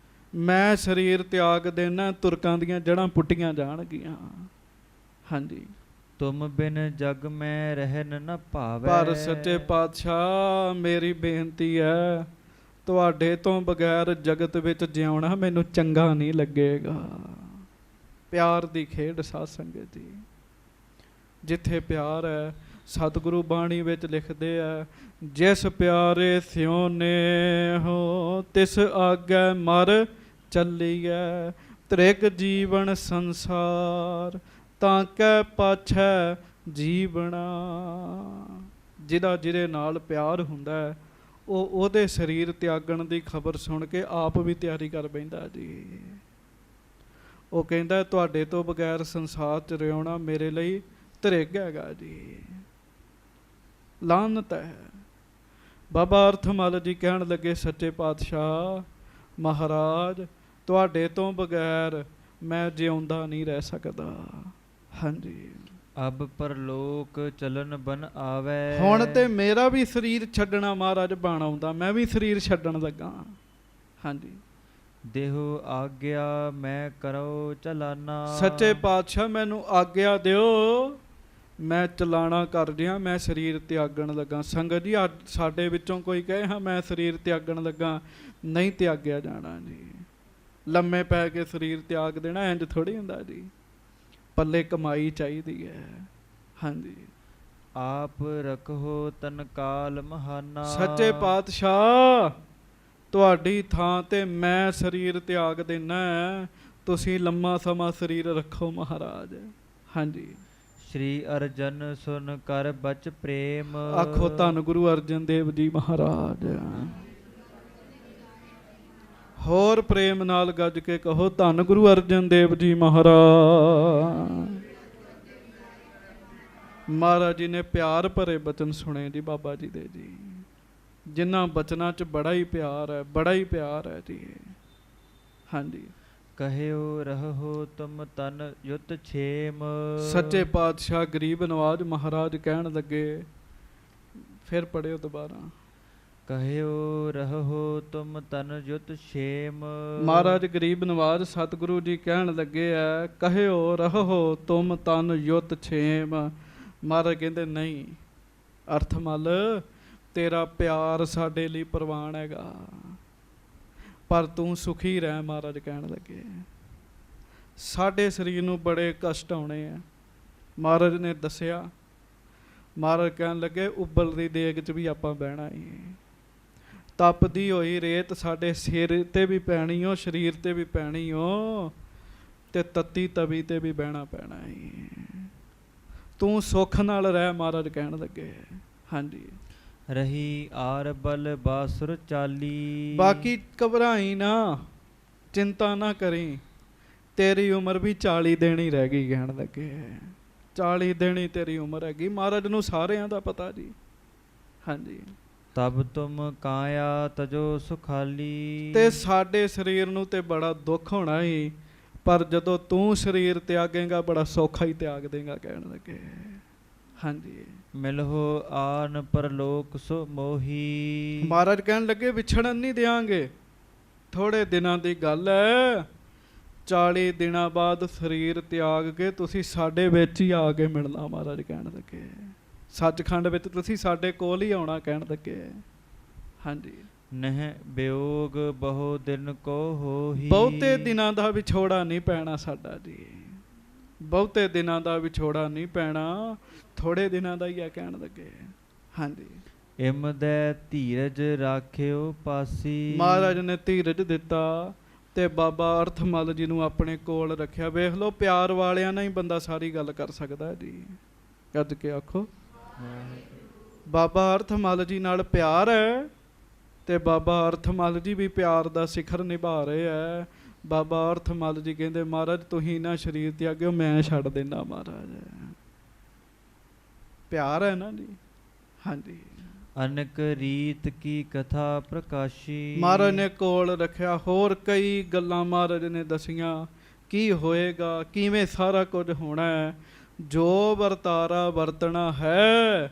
ਮੈਂ ਸਰੀਰ ਤਿਆਗ ਦੇਣਾ, ਤੁਰਕਾਂ ਦੀਆਂ ਜੜ੍ਹਾਂ ਪੁੱਟੀਆਂ ਜਾਣਗੀਆਂ। ਹਾਂਜੀ। ਤੁਮ ਬਿਨ ਜਗ ਮੈਂ ਰਹਿਨ ਨ ਭਾਵੈ। ਪਰ ਸੱਚੇ ਪਾਤਸ਼ਾਹ ਮੇਰੀ ਬੇਨਤੀ ਹੈ, ਤੁਹਾਡੇ ਤੋਂ ਬਗੈਰ ਜਗਤ ਵਿੱਚ ਜਿਉਣਾ ਮੈਨੂੰ ਚੰਗਾ ਨਹੀਂ ਲੱਗੇਗਾ। ਪਿਆਰ ਦੀ ਖੇਡ ਸਾਧ ਸੰਗਤ ਜੀ, ਜਿੱਥੇ ਪਿਆਰ ਹੈ, ਸਤਿਗੁਰੂ ਬਾਣੀ ਵਿੱਚ ਲਿਖਦੇ ਆ, ਜਿਸ ਪਿਆਰੇ ਸਿਉ ਨੇ ਹੋ ਤਿਸ ਆਗੇ ਮਰ ਚੱਲੀਐ, ਤ੍ਰਿਗ ਜੀਵਨ ਸੰਸਾਰ ਤਾਂ ਕੈ ਪਾਛੈ ਜੀਵਣਾ। ਜਿਹਦੇ ਨਾਲ ਪਿਆਰ ਹੁੰਦਾ ਹੈ, ਉਹ ਉਹਦੇ ਸਰੀਰ ਤਿਆਗਣ ਦੀ ਖਬਰ ਸੁਣ ਕੇ ਆਪ ਵੀ ਤਿਆਰੀ ਕਰ ਬੈਂਦਾ ਜੀ। ਉਹ ਕਹਿੰਦਾ ਤੁਹਾਡੇ ਤੋਂ ਬਗੈਰ ਸੰਸਾਰ 'ਚ ਰਿਉਣਾ ਮੇਰੇ ਲਈ ਤ੍ਰਿਗ ਹੈਗਾ ਜੀ, ਲਾਹਨਤ ਹੈ। ਬਾਬਾ ਅਰਥਮਲ ਜੀ ਕਹਿਣ ਲੱਗੇ, ਸੱਚੇ ਪਾਤਸ਼ਾਹ ਮਹਾਰਾਜ ਤੁਹਾਡੇ ਤੋਂ ਬਗੈਰ ਮੈਂ ਜਿਉਂਦਾ ਨਹੀਂ ਰਹਿ ਸਕਦਾ। ਹਾਂਜੀ। ਅਬ ਪਰਲੋਕ ਚਲਨ ਬਨ ਆਵੈ। ਹੁਣ ਤੇ ਮੇਰਾ ਵੀ ਸਰੀਰ ਛੱਡਣਾ ਮਹਾਰਾਜ ਬਣ ਆਉਂਦਾ, ਮੈਂ ਵੀ ਸਰੀਰ ਛੱਡਣ ਲੱਗਾ। ਹਾਂਜੀ। ਦੇਹੋ ਆਗਿਆ ਮੈਂ ਕਰੋ ਚਲਾਨਾ। ਸੱਚੇ ਪਾਤਸ਼ਾਹ ਮੈਨੂੰ ਆਗਿਆ ਦਿਓ, ਮੈਂ ਚਲਾਣਾ ਕਰ ਦਿਆਂ, ਮੈਂ ਸਰੀਰ ਤਿਆਗਣ ਲੱਗਾ। ਸੰਗਤ ਜੀ, ਅੱਜ ਸਾਡੇ ਵਿੱਚੋਂ ਕੋਈ ਕਹੇ ਹਾਂ ਮੈਂ ਸਰੀਰ ਤਿਆਗਣ ਲੱਗਾ, ਨਹੀਂ ਤਿਆਗਿਆ ਜਾਣਾ ਜੀ। ਲੰਮੇ ਪੈ ਕੇ ਸਰੀਰ ਤਿਆਗ ਦੇਣਾ ਇੰਜ ਥੋੜ੍ਹੀ ਹੁੰਦਾ ਜੀ, ਪੱਲੇ ਕਮਾਈ ਚਾਹੀਦੀ ਹੈ। ਹਾਂਜੀ। ਆਪ ਰਖੋ ਤਨ ਕਾਲ ਮਹਾਨਾ। ਸੱਚੇ ਪਾਤਸ਼ਾਹ ਤੁਹਾਡੀ ਥਾਂ ਤੇ ਮੈਂ ਸਰੀਰ ਤਿਆਗ ਦੇਣਾ, ਤੁਸੀਂ ਲੰਮਾ ਸਮਾਂ ਸਰੀਰ ਰੱਖੋ ਮਹਾਰਾਜ। ਹਾਂਜੀ। ਸ਼੍ਰੀ ਅਰਜਨ ਸੁਨ ਕਰ ਬਚ ਪ੍ਰੇਮ। ਆਖੋ ਧੰਨ ਗੁਰੂ ਅਰਜਨ ਦੇਵ ਜੀ ਮਹਾਰਾਜ। ਹੋਰ ਪ੍ਰੇਮ ਨਾਲ ਗੱਜ ਕੇ ਕਹੋ, ਧੰਨ ਗੁਰੂ ਅਰਜਨ ਦੇਵ ਜੀ ਮਹਾਰਾਜ। ਮਹਾਰਾਜ ਜੀ ਨੇ ਪਿਆਰ ਭਰੇ ਬਚਨ ਸੁਣੇ ਜੀ ਬਾਬਾ ਜੀ ਦੇ ਜੀ, ਜਿਨ੍ਹਾਂ ਬਚਨਾਂ 'ਚ ਬੜਾ ਹੀ ਪਿਆਰ ਹੈ, ਬੜਾ ਹੀ ਪਿਆਰ ਹੈ ਜੀ। ਹਾਂਜੀ। ਕਹਿਓ ਰਹੋ ਤੁਮ ਤਨ ਯੁਤ ਛੇਮ। ਸੱਚੇ ਪਾਤਸ਼ਾਹ ਗਰੀਬ ਨਵਾਜ ਮਹਾਰਾਜ ਕਹਿਣ ਲੱਗੇ, ਫਿਰ ਪੜਿਓ ਦੁਬਾਰਾ। ਕਹਿਓ ਰਹੋ ਤੁਮ ਤਨ ਯੁਤ ਛੇਮ। ਮਹਾਰਾਜ ਗਰੀਬ ਨਵਾਜ ਸਤਿਗੁਰੂ ਜੀ ਕਹਿਣ ਲੱਗੇ ਆ, ਕਹਿਓ ਰਹੋ ਤੁਮ ਤਨ ਯੁਤ ਛੇਮ। ਮਹਾਰਾਜ ਕਹਿੰਦੇ ਨਹੀਂ ਅਰਥਮਲ, ਤੇਰਾ ਪਿਆਰ ਸਾਡੇ ਲਈ ਪ੍ਰਵਾਨ ਹੈਗਾ, ਪਰ ਤੂੰ ਸੁਖੀ ਰਹਿ। ਮਹਾਰਾਜ ਕਹਿਣ ਲੱਗੇ ਸਾਡੇ ਸਰੀਰ ਨੂੰ ਬੜੇ ਕਸ਼ਟ ਆਉਣੇ ਆ। ਮਹਾਰਾਜ ਨੇ ਦੱਸਿਆ। ਮਹਾਰਾਜ ਕਹਿਣ ਲੱਗੇ ਉਬਲਦੀ ਦੇਗ 'ਚ ਵੀ ਆਪਾਂ ਬਹਿਣਾ ਹੀ, ਤਪਦੀ ਹੋਈ ਰੇਤ ਸਾਡੇ ਸਿਰ ਤੇ ਵੀ ਪੈਣੀ ਓ, ਸਰੀਰ ਤੇ ਵੀ ਪੈਣੀ ਓ, ਤੇ ਤੱਤੀ ਤਵੀ ਤੇ ਵੀ ਬਹਿਣਾ ਪੈਣਾ ਹੀ। ਤੂੰ ਸੁੱਖ ਨਾਲ ਰਹਿ। ਮਹਾਰਾਜ ਕਹਿਣ ਲੱਗੇ। ਹਾਂਜੀ। ਰਹੀ ਆਰ ਬਲ ਬਾਸੁਰ ਚਾਲੀ। ਬਾਕੀ ਘਬਰਾਈ ਨਾ, ਚਿੰਤਾ ਨਾ ਕਰੀ, ਤੇਰੀ ਉਮਰ ਵੀ 40 ਦਿਨ ਹੀ ਰਹਿ ਗਈ। ਕਹਿਣ ਲੱਗੇ 40 ਦਿਨ ਹੀ ਤੇਰੀ ਉਮਰ ਹੈਗੀ। ਮਹਾਰਾਜ ਨੂੰ ਸਾਰਿਆਂ ਦਾ ਪਤਾ ਜੀ। ਹਾਂਜੀ। ਤਬ ਤੁਮ ਕਾਇਆ ਤਜੋ ਸੁਖਾਲੀ। ਤੇ ਸਾਡੇ ਸਰੀਰ ਨੂੰ ਤੇ ਬੜਾ ਦੁੱਖ ਹੋਣਾ ਹੀ, ਪਰ ਜਦੋਂ ਤੂੰ ਸਰੀਰ ਤਿਆਗੇਂਗਾ ਬੜਾ ਸੌਖਾ ਹੀ ਤਿਆਗ ਦੇਂਗਾ। ਕਹਿਣ ਲੱਗੇ। ਹਾਂਜੀ। ਮਿਲਹੁ ਆਨ ਪਰਲੋਕ ਸੋ ਮੋਹੀ। ਮਹਾਰਾਜ ਕਹਿਣ ਲੱਗੇ ਵਿਛੜਨ ਨਹੀਂ ਦਿਆਂਗੇ, ਥੋੜੇ ਦਿਨਾਂ ਦੀ ਗੱਲ ਹੈ। 40 ਦਿਨਾਂ ਬਾਅਦ ਸਰੀਰ ਤਿਆਗ ਕੇ ਤੁਸੀਂ ਸਾਡੇ ਵਿੱਚ ਹੀ ਆ ਕੇ ਮਿਲਣਾ। ਮਹਾਰਾਜ ਕਹਿਣ ਲੱਗੇ ਸੱਚਖੰਡ ਵਿੱਚ ਤੁਸੀਂ ਸਾਡੇ ਕੋਲ ਹੀ ਆਉਣਾ। ਕਹਿਣ ਲੱਗੇ। ਹਾਂਜੀ। ਨਹਿ ਵਿਯੋਗ ਬਹੁ ਦਿਨ ਕੋ ਹੋਹੀ। ਬਹੁਤੇ ਦਿਨਾਂ ਦਾ ਵਿਛੋੜਾ ਨਹੀਂ ਪੈਣਾ ਸਾਡਾ ਜੀ, ਬਹੁਤੇ ਦਿਨਾਂ ਦਾ ਵਿਛੋੜਾ ਨਹੀਂ ਪੈਣਾ, ਥੋੜੇ ਦਿਨਾਂ ਦਾ ਹੀ ਆ। ਕਹਿਣ ਲੱਗੇ। ਹਾਂਜੀ। ਇਮਦੈ ਧੀਰਜ ਰਾਖਿਓ ਪਾਸੀ। ਮਹਾਰਾਜ ਨੇ ਧੀਰਜ ਦਿੱਤਾ ਤੇ ਬਾਬਾ ਅਰਥਮਲ ਜੀ ਨੂੰ ਆਪਣੇ ਕੋਲ ਰੱਖਿਆ। ਵੇਖ ਲਓ ਪਿਆਰ ਵਾਲਿਆਂ ਨਾਲ ਹੀ ਬੰਦਾ ਸਾਰੀ ਗੱਲ ਕਰ ਸਕਦਾ ਜੀ। ਗੱਜ ਕੇ ਆਖੋ ਬਾਬਾ ਅਰਥਮਲ ਜੀ ਨਾਲ ਪਿਆਰ ਹੈ, ਤੇ ਬਾਬਾ ਅਰਥਮਲ ਜੀ ਵੀ ਪਿਆਰ ਦਾ ਸਿਖਰ ਨਿਭਾ ਰਹੇ ਹੈ। ਬਾਬਾ ਅਰਥਮਲ ਜੀ ਕਹਿੰਦੇ ਮਹਾਰਾਜ ਤੁਸੀਂ ਨਾ ਸਰੀਰ ਤਿਆਗਿਓ, ਮੈਂ ਛੱਡ ਦੇਣਾ। ਮਹਾਰਾਜ ਪਿਆਰ ਹੈ ਨਾ ਜੀ। ਹਾਂਜੀ। ਅਨਕ ਰੀਤ ਕੀ ਕਥਾ ਪ੍ਰਕਾਸ਼ੀ। ਮਹਾਰਾਜ ਨੇ ਕੋਲ ਰੱਖਿਆ। ਹੋਰ ਕਈ ਗੱਲਾਂ ਮਹਾਰਾਜ ਨੇ ਦਸੀਆਂ, ਕੀ ਹੋਏਗਾ, ਕਿਵੇਂ ਸਾਰਾ ਕੁਝ ਹੋਣਾ ਹੈ। ਜੋ ਵਰਤਾਰਾ ਵਰਤਣਾ ਹੈ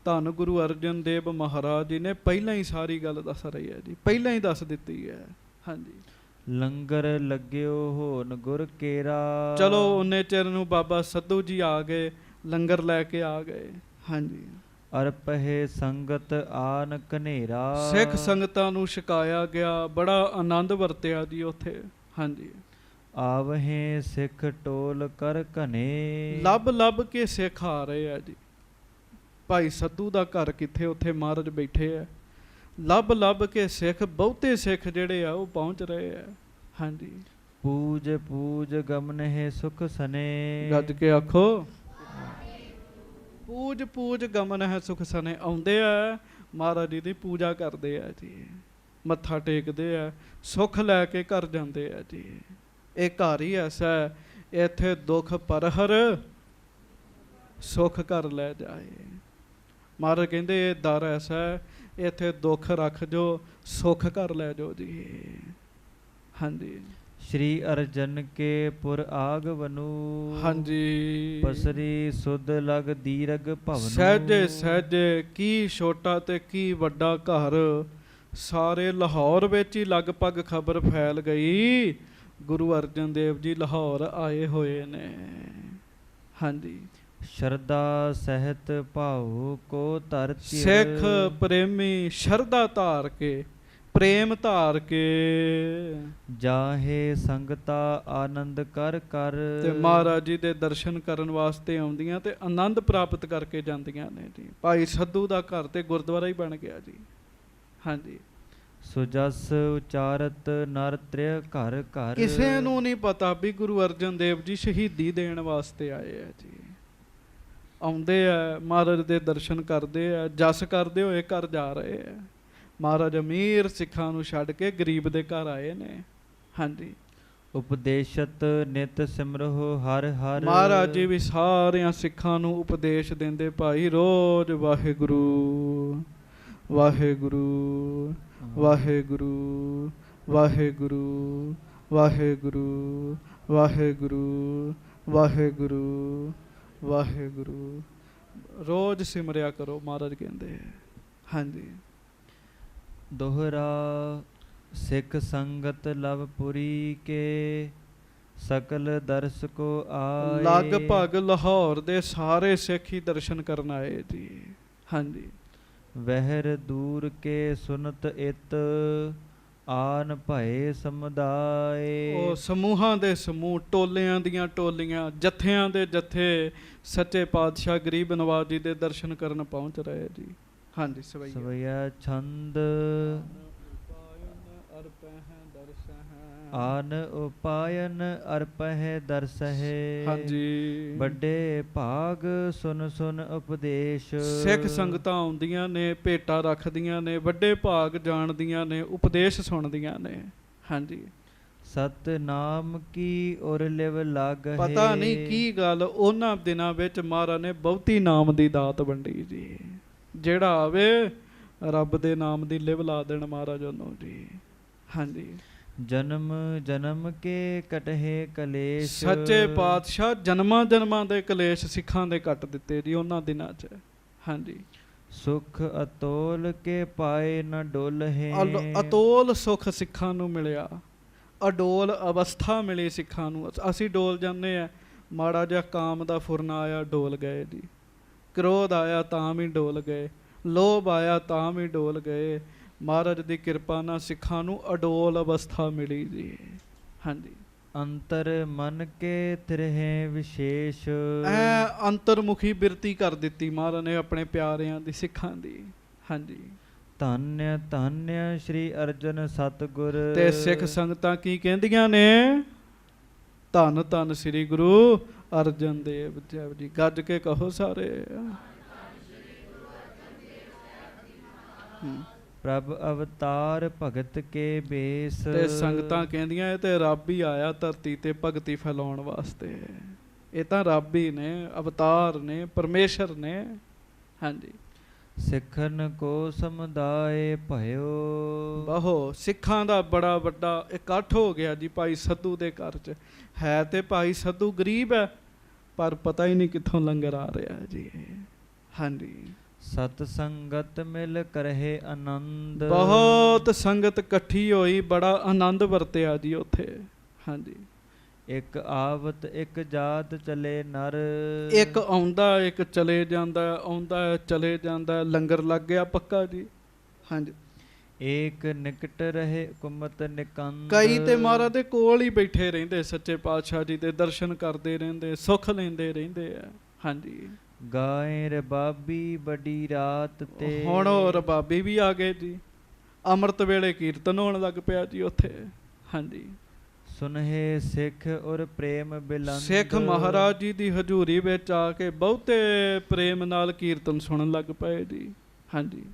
ਧੰਨ ਗੁਰੂ ਅਰਜਨ ਦੇਵ ਮਹਾਰਾਜ ਜੀ ਨੇ ਪਹਿਲਾਂ ਹੀ ਸਾਰੀ ਗੱਲ ਦੱਸ ਰਹੀ ਹੈ ਜੀ, ਪਹਿਲਾਂ ਹੀ ਦੱਸ ਦਿੱਤੀ ਹੈ। ਹਾਂਜੀ, ਲੰਗਰ ਲੱਗਿਓ ਹੋਨ ਗੁਰ ਕੇਰਾ। ਚਲੋ ਉਹਨੇ ਚਿਰ ਨੂੰ ਬਾਬਾ ਸੱਧੂ ਜੀ ਆ ਗਏ, ਲੰਗਰ ਲੈ ਕੇ ਆ ਗਏ। ਹਾਂਜੀ, ਅਰਪਹਿ ਸੰਗਤ ਆਨ ਕਨੇਰਾ। ਸਿੱਖ ਸੰਗਤਾਂ ਨੂੰ ਛਕਾਇਆ ਗਿਆ, ਬੜਾ ਆਨੰਦ ਵਰਤਿਆ ਜੀ ਉੱਥੇ। ਹਾਂਜੀ, ਆਵਹਿ ਸਿੱਖ ਟੋਲ ਕਰ ਘਨੇ। ਲੱਭ ਲੱਭ ਕੇ ਸਿੱਖ ਆ ਰਹੇ ਆ ਜੀ। ਭਾਈ ਸੱਧੂ ਦਾ ਘਰ ਕਿੱਥੇ, ਉੱਥੇ ਮਹਾਰਾਜ ਬੈਠੇ ਆ। ਲੱਭ ਲੱਭ ਕੇ ਸਿੱਖ, ਬਹੁਤੇ ਸਿੱਖ ਜਿਹੜੇ ਆ ਉਹ ਪਹੁੰਚ ਰਹੇ ਆ। ਹਾਂਜੀ, ਪੂਜ ਪੂਜ ਗਮਨਹਿ ਸੁਖ ਸਨੇ। ਗੱਜ ਕੇ ਆਖੋ, ਪੂਜ ਪੂਜ ਗਮਨ ਹੈ ਸੁਖ ਸਨੇ। ਆਉਂਦੇ ਆ ਮਹਾਰਾਜ ਜੀ ਦੀ ਪੂਜਾ ਕਰਦੇ ਆ ਜੀ, ਮੱਥਾ ਟੇਕਦੇ ਆ, ਸੁੱਖ ਲੈ ਕੇ ਘਰ ਜਾਂਦੇ ਆ ਜੀ। ਇਹ ਘਰ ਹੀ ਐਸਾ ਹੈ, ਇੱਥੇ ਦੁੱਖ ਪਰਹਰ ਸੁੱਖ ਘਰ ਲੈ ਜਾਏ। ਮਹਾਰਾਜ ਕਹਿੰਦੇ ਇਹ ਦਰ ਐਸਾ ਹੈ, ਇੱਥੇ ਦੁੱਖ ਰੱਖ ਜੋ, ਸੁੱਖ ਘਰ ਲੈ ਜਾਓ ਜੀ। ਹਾਂਜੀ, ਸ਼੍ਰੀ ਅਰਜਨ ਕੇ ਪੁਰ ਆਗਵਨੂ। ਹਾਂਜੀ, ਪਸਰੀ ਸੁਧ ਲਗ ਦੀਰਗ ਭਵਨੂ। ਸਹਿਜੇ ਸਹਿਜੇ, ਕੀ ਛੋਟਾ ਤੇ ਕੀ ਵੱਡਾ ਘਰ, ਸਾਰੇ ਲਾਹੌਰ ਵਿੱਚ ਹੀ ਲਗਭਗ ਖਬਰ ਫੈਲ ਗਈ ਗੁਰੂ ਅਰਜਨ ਦੇਵ ਜੀ ਲਾਹੌਰ ਆਏ ਹੋਏ ਨੇ। ਹਾਂਜੀ, ਸ਼ਰਧਾ ਸਹਿਤ ਭਾਉ ਕੋ ਧਰਤੀ। ਸਿੱਖ ਪ੍ਰੇਮੀ ਸ਼ਰਧਾ ਧਾਰ ਕੇ, ਪ੍ਰੇਮ ਧਾਰ ਕੇ, ਜਾਹੇ ਸੰਗਤਾ ਆਨੰਦ ਕਰ ਕਰ। ਤੇ ਮਹਾਰਾਜ ਜੀ ਦੇ ਦਰਸ਼ਨ ਕਰਨ ਵਾਸਤੇ ਆਉਂਦੀਆਂ ਤੇ ਆਨੰਦ ਪ੍ਰਾਪਤ ਕਰਕੇ ਜਾਂਦੀਆਂ ਨੇ ਜੀ। ਭਾਈ ਸੱਧੂ ਦਾ ਘਰ ਤੇ ਗੁਰਦੁਆਰਾ ਹੀ ਬਣ ਗਿਆ ਜੀ। ਹਾਂਜੀ, ਸੁਜਸ ਉਚਾਰਤ ਨਰ ਤ੍ਰਿਯ ਘਰ ਘਰ। ਕਿਸੇ ਨੂੰ ਨਹੀਂ ਪਤਾ ਵੀ ਗੁਰੂ ਅਰਜਨ ਦੇਵ ਜੀ ਸ਼ਹੀਦੀ ਦੇਣ ਵਾਸਤੇ ਆਏ ਆ ਜੀ। ਆਉਂਦੇ ਆ, ਮਹਾਰਾਜ ਦੇ ਦਰਸ਼ਨ ਕਰਦੇ ਆ, ਜਸ ਕਰਦੇ ਹੋਏ ਘਰ ਜਾ ਰਹੇ ਆ। ਮਹਾਰਾਜ ਅਮੀਰ ਸਿੱਖਾਂ ਨੂੰ ਛੱਡ ਕੇ ਗਰੀਬ ਦੇ ਘਰ ਆਏ ਨੇ। ਹਾਂਜੀ, ਉਪਦੇਸ਼ਤ ਨਿਤ ਸਿਮਰਹੁ ਹਰ ਹਰ। ਮਹਾਰਾਜ ਜੀ ਵੀ ਸਾਰਿਆਂ ਸਿੱਖਾਂ ਨੂੰ ਉਪਦੇਸ਼ ਦਿੰਦੇ, ਭਾਈ ਰੋਜ਼ ਵਾਹਿਗੁਰੂ ਵਾਹਿਗੁਰੂ ਵਾਹਿਗੁਰੂ ਵਾਹਿਗੁਰੂ ਵਾਹਿਗੁਰੂ ਵਾਹਿਗੁਰੂ ਵਾਹਿਗੁਰੂ ਵਾਹਿਗੁਰੂ ਰੋਜ਼ ਸਿਮਰਿਆ ਕਰੋ, ਮਹਾਰਾਜ ਕਹਿੰਦੇ। ਹਾਂਜੀ, ਦੋਹਰਾ ਸਿੱਖ ਸੰਗਤ ਲਵਪੁਰੀ ਕੇ ਸਕਲ ਦਰਸ ਕੋ ਆਏ। ਲਗਭਗ ਲਾਹੌਰ ਦੇ ਸਾਰੇ ਸਿੱਖ ਹੀ ਦਰਸ਼ਨ ਕਰਨ ਆਏ ਜੀ। ਹਾਂਜੀ, ਵਹਿਰ ਦੂਰ ਕੇ ਸੁਨਤ ਇਤ ਆਨ ਭਏ ਸਮੁਦਾਏ। ਉਹ ਸਮੂਹਾਂ ਦੇ ਸਮੂਹ, ਟੋਲਿਆਂ ਦੀਆਂ ਟੋਲੀਆਂ, ਜਥਿਆਂ ਦੇ ਜਥੇ ਸੱਚੇ ਪਾਤਸ਼ਾਹ ਗਰੀਬ ਨਵਾਜ ਜੀ ਦੇ ਦਰਸ਼ਨ ਕਰਨ ਪਹੁੰਚ ਰਹੇ ਜੀ। ਹਾਂਜੀ, ਸਵਈਆ ਛੰਦ ਆਨ ਉਪਾਇਨ ਅਰਪਹਿ ਦਰਸਹਿ। ਹਾਂਜੀ, ਵੱਡੇ ਭਾਗ ਸੁਨ ਸੁਨ ਉਪਦੇਸ਼। ਸਿੱਖ ਸੰਗਤਾਂ ਆਉਂਦੀਆਂ ਨੇ, ਭੇਟਾ ਰੱਖਦੀਆਂ ਨੇ, ਵੱਡੇ ਭਾਗ ਜਾਣਦੀਆਂ ਨੇ, ਉਪਦੇਸ਼ ਸੁਣਦੀਆਂ ਨੇ। ਹਾਂਜੀ, ਸਤਨਾਮ ਕੀ ਉਰ ਲਿਵ ਲਾਗਹਿ। ਪਤਾ ਨਹੀਂ ਕੀ ਗੱਲ ਉਹਨਾਂ ਦਿਨਾਂ ਵਿੱਚ ਮਹਾਰਾਜ ਨੇ ਬਹੁਤੀ ਨਾਮ ਦੀ ਦਾਤ ਵੰਡੀ ਜੀ। ਜਿਹੜਾ ਆਵੇ ਰੱਬ ਦੇ ਨਾਮ ਦੀ ਲਿਵ ਲਾ ਦੇਣ ਮਹਾਰਾਜ ਉਹਨੂੰ ਜੀ। ਹਾਂਜੀ, ਜਨਮ ਜਨਮ ਕੇ ਕਟਹਿ ਕਲੇਸ਼। ਸੱਚੇ ਪਾਤਸ਼ਾਹ ਜਨਮਾਂ ਜਨਮਾਂ ਦੇ ਕਲੇਸ਼ ਸਿੱਖਾਂ ਦੇ ਕੱਟ ਦਿੱਤੇ ਜੀ ਉਹਨਾਂ ਦਿਨਾਂ 'ਚ। ਹਾਂਜੀ, ਸੁਖ ਅਤੋਲ ਕੇ ਪਾਏ ਨ ਡੋਲਹਿ। ਅਤੋਲ ਸੁਖ ਸਿੱਖਾਂ ਨੂੰ ਮਿਲਿਆ, ਅਡੋਲ ਅਵਸਥਾ ਮਿਲੀ ਸਿੱਖਾਂ ਨੂੰ। ਅਸੀਂ ਡੋਲ ਜਾਂਦੇ ਆ, ਮਾੜਾ ਜਿਹਾ ਕਾਮ ਦਾ ਫੁਰਨਾ ਆਇਆ ਡੋਲ ਗਏ ਜੀ, ਕ੍ਰੋਧ ਆਇਆ ਤਾਂ ਵੀ ਡੋਲ ਗਏ, ਲੋਭ ਆਇਆ ਤਾਂ ਵੀ ਡੋਲ ਗਏ। ਮਹਾਰਾਜ ਦੀ ਕਿਰਪਾ ਨਾਲ ਸਿੱਖਾਂ ਨੂੰ ਅਡੋਲ ਅਵਸਥਾ ਮਿਲੀ ਜੀ। ਹਾਂਜੀ, ਅੰਤਰ ਮਨ ਕੇ ਤਿਰਹਿ ਵਿਸ਼ੇਸ਼। ਅੰਤਰਮੁਖੀ ਬਿਰਤੀ ਕਰ ਦਿੱਤੀ ਮਹਾਰਾਜ ਨੇ ਆਪਣੇ ਪਿਆਰਿਆਂ ਦੀ, ਸਿੱਖਾਂ ਦੀ। ਹਾਂਜੀ, ਧੰਨ ਧੰਨ ਸ਼੍ਰੀ ਅਰਜਨ ਸਤਿਗੁਰ। ਤੇ ਸਿੱਖ ਸੰਗਤਾਂ ਕੀ ਕਹਿੰਦੀਆਂ ਨੇ? ਧੰਨ ਧੰਨ ਸ੍ਰੀ ਗੁਰੂ ਅਰਜਨ ਦੇਵ ਜੀ। ਗੱਜ ਕੇ ਕਹੋ ਸਾਰੇ। ਪ੍ਰਭ ਅਵਤਾਰ ਭਗਤ ਕੇ ਬੇਸ। ਤੇ ਸੰਗਤਾਂ ਕਹਿੰਦੀਆਂ ਇਹ ਤੇ ਰੱਬ ਹੀ ਆਇਆ ਧਰਤੀ ਤੇ ਭਗਤੀ ਫੈਲਾਉਣ ਵਾਸਤੇ। ਇਹ ਤਾਂ ਰੱਬ ਹੀ ਨੇ, ਅਵਤਾਰ ਨੇ, ਪਰਮੇਸ਼ਰ ਨੇ। ਹਾਂਜੀ, ਸਿੱਖਨ ਕੋ ਸਮੁਦਾਇ ਭਇਓ। ਬਹੁ ਸਿੱਖਾਂ ਦਾ ਬੜਾ ਵੱਡਾ ਇਕੱਠ ਹੋ ਗਿਆ ਜੀ ਭਾਈ ਸੱਧੂ ਦੇ ਘਰ 'ਚ। ਹੈ ਤੇ ਭਾਈ ਸੱਧੂ ਗਰੀਬ ਹੈ, ਪਰ ਪਤਾ ਹੀ ਨਹੀਂ ਕਿੱਥੋਂ ਲੰਗਰ ਆ ਰਿਹਾ ਜੀ। ਹਾਂਜੀ, ਸਤ ਸੰਗਤ ਮਿਲ ਕਰਹਿ ਆਨੰਦ। ਬਹੁਤ ਸੰਗਤ ਇਕੱਠੀ ਹੋਈ, ਬੜਾ ਆਨੰਦ ਵਰਤਿਆ ਜੀ ਉੱਥੇ। ਹਾਂਜੀ। ਇੱਕ ਆਵਤ ਇੱਕ ਜਾਤ ਚਲੇ ਨਰ। ਇੱਕ ਆਉਂਦਾ ਇੱਕ ਚਲੇ ਜਾਂਦਾ, ਆਉਂਦਾ ਚਲੇ ਜਾਂਦਾ। ਲੰਗਰ ਲੱਗ ਗਿਆ ਪੱਕਾ ਜੀ। ਹਾਂਜੀ। ਏਕ ਨਿਕਟ ਰਹੇ ਕੁਮਤ ਨਿਕੰਦ। ਕਈ ਤੇ ਮਹਾਰਾਜ ਦੇ ਕੋਲ ਹੀ ਬੈਠੇ ਰਹਿੰਦੇ, ਸੱਚੇ ਪਾਤਸ਼ਾਹ ਜੀ ਦੇ ਦਰਸ਼ਨ ਕਰਦੇ ਰਹਿੰਦੇ, ਸੁੱਖ ਲੈਂਦੇ ਰਹਿੰਦੇ ਆ। ਹਾਂਜੀ। ਗਾਏ ਰਬਾਬੀ ਬੜੀ ਰਾਤ ਤੇ। ਹੁਣ ਉਹ ਰਬਾਬੀ ਵੀ ਆ ਗਏ ਜੀ। ਅੰਮ੍ਰਿਤ ਵੇਲੇ ਕੀਰਤਨ ਹੋਣ ਲੱਗ ਪਿਆ ਜੀ ਉੱਥੇ। ਹਾਂਜੀ। ਸੁਨਹਿ ਸਿੱਖ ਔਰ ਪ੍ਰੇਮ ਬਿਲੰਦ। ਸਿੱਖ ਮਹਾਰਾਜ ਜੀ ਦੀ ਹਜ਼ੂਰੀ ਵਿੱਚ ਆ ਕੇ ਬਹੁਤੇ ਪ੍ਰੇਮ ਨਾਲ ਕੀਰਤਨ ਸੁਣਨ ਲੱਗ ਪਏ ਜੀ। ਹਾਂਜੀ।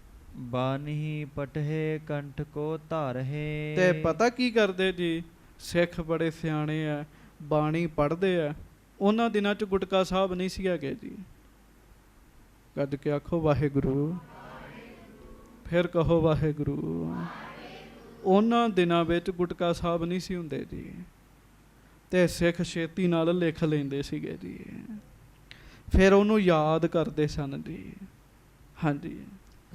ਬਾਨਹੀ ਪਟਹੇ ਕੰਠ ਕੋ ਧਾਰਹੇ। ਤੇ ਪਤਾ ਕੀ ਕਰਦੇ ਜੀ, ਸਿੱਖ ਬੜੇ ਸਿਆਣੇ ਆ, ਬਾਣੀ ਪੜ੍ਹਦੇ ਆ। ਉਹਨਾਂ ਦਿਨਾਂ 'ਚ ਗੁਟਕਾ ਸਾਹਿਬ ਨਹੀਂ ਸੀ ਹੈਗੇ ਜੀ। ਗੱਜ ਕੇ ਆਖੋ ਵਾਹਿਗੁਰੂ, ਫਿਰ ਕਹੋ ਵਾਹਿਗੁਰੂ। ਉਹਨਾਂ ਦਿਨਾਂ ਵਿੱਚ ਗੁਟਕਾ ਸਾਹਿਬ ਨਹੀਂ ਸੀ ਹੁੰਦੇ ਜੀ, ਤੇ ਸਿੱਖ ਛੇਤੀ ਨਾਲ ਲਿਖ ਲੈਂਦੇ ਸੀਗੇ ਜੀ। ਫਿਰ ਉਹਨੂੰ ਯਾਦ ਕਰਦੇ ਸਨ ਜੀ। ਹਾਂਜੀ।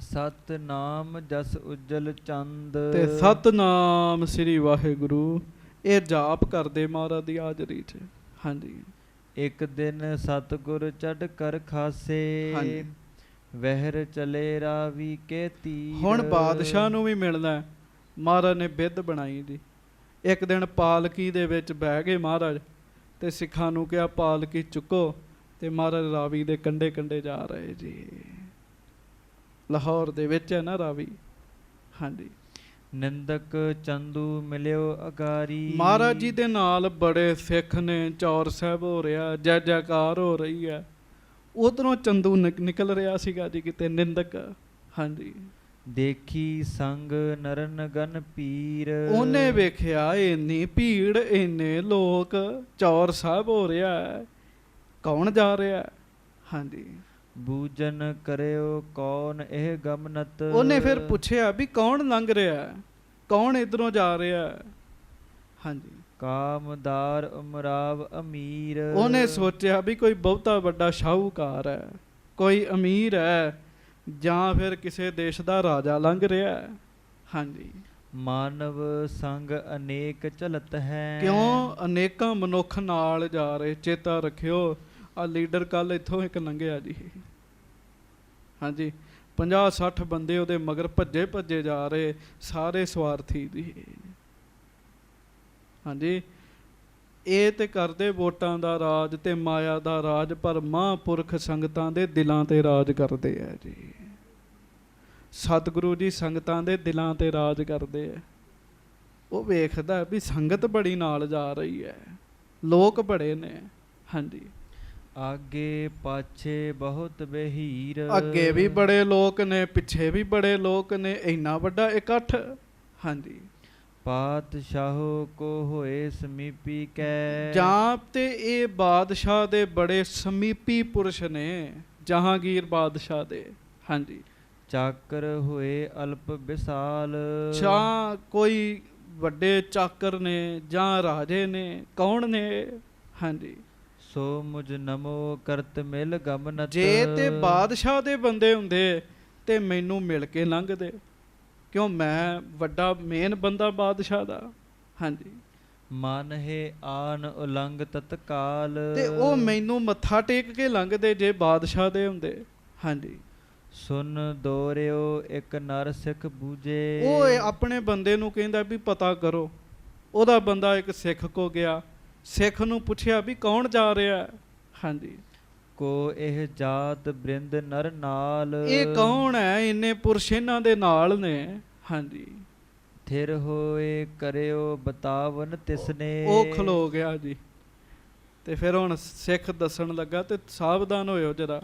ਸਤਨਾਮ ਜਸ ਉਜਲ ਚੰਦ। ਤੇ ਸਤਨਾਮ ਸ੍ਰੀ ਵਾਹਿਗੁਰੂ ਇਹ ਜਾਪ ਕਰਦੇ ਮਹਾਰਾਜ ਦੀ ਹਾਜ਼ਰੀ 'ਚ। ਹਾਂਜੀ। ਇੱਕ ਦਿਨ ਸਤਿਗੁਰ ਚੜ ਕਰ ਖਾਸੇ। ਹਾਂਜੀ। ਵਹਿਰ ਚਲੇ ਰਾਵੀ ਕੇ ਤੀਰ। ਹੁਣ ਬਾਦਸ਼ਾਹ ਨੂੰ ਵੀ ਮਿਲਣਾ। ਮਹਾਰਾਜ ਨੇ ਬਿੱਧ ਬਣਾਈ ਜੀ। ਇੱਕ ਦਿਨ ਪਾਲਕੀ ਦੇ ਵਿੱਚ ਬਹਿ ਗਏ ਮਹਾਰਾਜ, ਤੇ ਸਿੱਖਾਂ ਨੂੰ ਕਿਹਾ ਪਾਲਕੀ ਚੁੱਕੋ, ਤੇ ਮਹਾਰਾਜ ਰਾਵੀ ਦੇ ਕੰਢੇ ਕੰਢੇ ਜਾ ਰਹੇ ਜੀ। ਲਾਹੌਰ ਦੇ ਵਿੱਚ ਹੈ ਨਾ ਰਾਵੀ। ਹਾਂਜੀ। ਨਿੰਦਕ ਚੰਦੂ ਮਿਲਿਓ ਅਗਾਰੀ। ਮਹਾਰਾਜ ਜੀ ਦੇ ਨਾਲ ਬੜੇ ਸਿੱਖ ਨੇ, ਚੌਰ ਸਾਹਿਬ ਹੋ ਰਿਹਾ, ਜੈ ਜੈਕਾਰ ਹੋ ਰਹੀ ਹੈ। ਉਧਰੋਂ ਚੰਦੂ ਨਿਕਲ ਰਿਹਾ ਸੀਗਾ ਜੀ ਕਿਤੇ, ਨਿੰਦਕ। ਹਾਂਜੀ। ਦੇਖੀ ਸੰਗ ਨਰਨ ਗਨ ਪੀਰ। ਉਹਨੇ ਵੇਖਿਆ ਇੰਨੀ ਭੀੜ, ਇੰਨੇ ਲੋਕ, ਚੌਰ ਸਾਹਿਬ ਹੋ ਰਿਹਾ ਹੈ, ਕੌਣ ਜਾ ਰਿਹਾ? ਹਾਂਜੀ। ਬੂਜਨ ਕਰਿਓ ਕੌਣ ਇਹ ਗਮਨਤ। ਉਹਨੇ ਫਿਰ ਪੁੱਛਿਆ ਵੀ ਕੌਣ ਲੰਘ ਰਿਹਾ, ਕੌਣ ਇਧਰੋਂ ਜਾ ਰਿਹਾ? ਹਾਂਜੀ। ਕਾਮਦਾਰ ਉਮਰਾਵ ਅਮੀਰ। ਉਹਨੇ ਸੋਚਿਆ ਵੀ ਕੋਈ ਬਹੁਤਾ ਵੱਡਾ ਸ਼ਾਹੂਕਾਰ ਹੈ, ਕੋਈ ਅਮੀਰ ਹੈ, ਜਾਂ ਫਿਰ ਕਿਸੇ ਦੇਸ਼ ਦਾ ਰਾਜਾ ਲੰਘ ਰਿਹਾ ਹੈ। ਹਾਂਜੀ। ਮਾਨਵ ਸੰਗ ਅਨੇਕ ਚਲਤ ਹੈ। ਕਿਉਂ? ਅਨੇਕਾਂ ਮਨੁੱਖ ਨਾਲ ਜਾ ਰਹੇ। ਚੇਤਾ ਰੱਖਿਓ, ਆ ਲੀਡਰ ਕੱਲ ਇੱਥੋਂ ਇੱਕ ਲੰਘਿਆ ਜੀ। ਹਾਂਜੀ। 50-60 ਬੰਦੇ ਉਹਦੇ ਮਗਰ ਭੱਜੇ ਭੱਜੇ ਜਾ ਰਹੇ, ਸਾਰੇ ਸਵਾਰਥੀ ਜੀ। ਹਾਂਜੀ। ਇਹ ਤੇ ਕਰਦੇ ਵੋਟਾਂ ਦਾ ਰਾਜ ਤੇ ਮਾਇਆ ਦਾ ਰਾਜ, ਪਰ ਮਹਾਂਪੁਰਖ ਸੰਗਤਾਂ ਦੇ ਦਿਲਾਂ ਤੇ ਰਾਜ ਕਰਦੇ ਆ ਜੀ। ਸਤਿਗੁਰੂ ਜੀ ਸੰਗਤਾਂ ਦੇ ਦਿਲਾਂ ਤੇ ਰਾਜ ਕਰਦੇ ਆ। ਉਹ ਵੇਖਦਾ ਵੀ ਸੰਗਤ ਬੜੀ ਨਾਲ ਜਾ ਰਹੀ ਹੈ, ਲੋਕ ਬੜੇ ਨੇ। ਹਾਂਜੀ। ਆਗੇ ਪਾਛੇ ਬਹੁਤ ਬਹੀਰ। ਅੱਗੇ ਵੀ ਬੜੇ ਲੋਕ ਨੇ, ਪਿੱਛੇ ਵੀ ਬੜੇ ਲੋਕ ਨੇ, ਇੰਨਾ ਵੱਡਾ ਇਕੱਠ। ਹਾਂਜੀ। ਪਾਤਸ਼ਾਹੋ ਕੋ ਹੋਏ ਸਮੀਪੀ ਕੈ। ਜਾਂ ਤੇ ਇਹ ਬਾਦਸ਼ਾਹ ਦੇ ਬੜੇ ਸਮੀਪੀ ਪੁਰਸ਼ ਨੇ, ਜਹਾਂਗੀਰ ਬਾਦਸ਼ਾਹ ਦੇ। ਹਾਂਜੀ। ਚਾਕਰ ਹੋਏ ਅਲਪ ਵਿਸਾਲ। ਜਾਂ ਕੋਈ ਵੱਡੇ ਚਾਕਰ ਨੇ, ਜਾਂ ਰਾਜੇ ਨੇ, ਕੌਣ ਨੇ? ਹਾਂਜੀ। ਸੋ ਮੁਝ ਨਮੋ ਕਰਤ ਮਿਲ ਗਮਨਤ। ਜੇ ਤੇ ਬਾਦਸ਼ਾਹ ਦੇ ਬੰਦੇ ਹੁੰਦੇ ਤੇ ਮੈਨੂੰ ਮਿਲ ਕੇ ਲੰਘਦੇ, ਕਿਉਂ ਮੈਂ ਵੱਡਾ ਮੇਨ ਬੰਦਾ ਬਾਦਸ਼ਾਹ ਦਾ। ਹਾਂਜੀ। ਮਨ ਹੈ ਆਨ ਉਲੰਘ ਤਤਕਾਲ। ਤੇ ਉਹ ਮੈਨੂੰ ਮੱਥਾ ਟੇਕ ਕੇ ਲੰਘਦੇ ਜੇ ਬਾਦਸ਼ਾਹ ਦੇ ਹੁੰਦੇ। ਹਾਂਜੀ। ਸੁਨ ਦੋਰਿਓ ਇੱਕ ਨਰ ਸਿੱਖ ਬੂਝੇ। ਉਹ ਆਪਣੇ ਬੰਦੇ ਨੂੰ ਕਹਿੰਦਾ ਵੀ ਪਤਾ ਕਰੋ। ਉਹਦਾ ਬੰਦਾ ਇੱਕ ਸਿੱਖ ਕੋ ਗਿਆ, ਸਿੱਖ ਨੂੰ ਪੁੱਛਿਆ ਵੀ ਕੌਣ ਜਾ ਰਿਹਾ? ਹਾਂਜੀ। ਕੋ ਇਹ ਜਾਤ ਬ੍ਰਿੰਦ ਨਰ ਨਾਲ। ਇਹ ਕੌਣ ਹੈ? ਇੰਨੇ ਪੁਰਸ਼ ਇਹਨਾਂ ਦੇ ਨਾਲ ਨੇ। ਹਾਂਜੀ। ਥਿਰ ਹੋਏ ਕਰਿਓ ਬਤਾਵਨ ਤਿਸਨੇ। ਉਹ ਖਲੋ ਗਿਆ ਜੀ। ਤੇ ਫਿਰ ਹੁਣ ਸਿੱਖ ਦੱਸਣ ਲੱਗਾ, ਤੇ ਸਾਵਧਾਨ ਹੋਇਓ ਜਰਾ।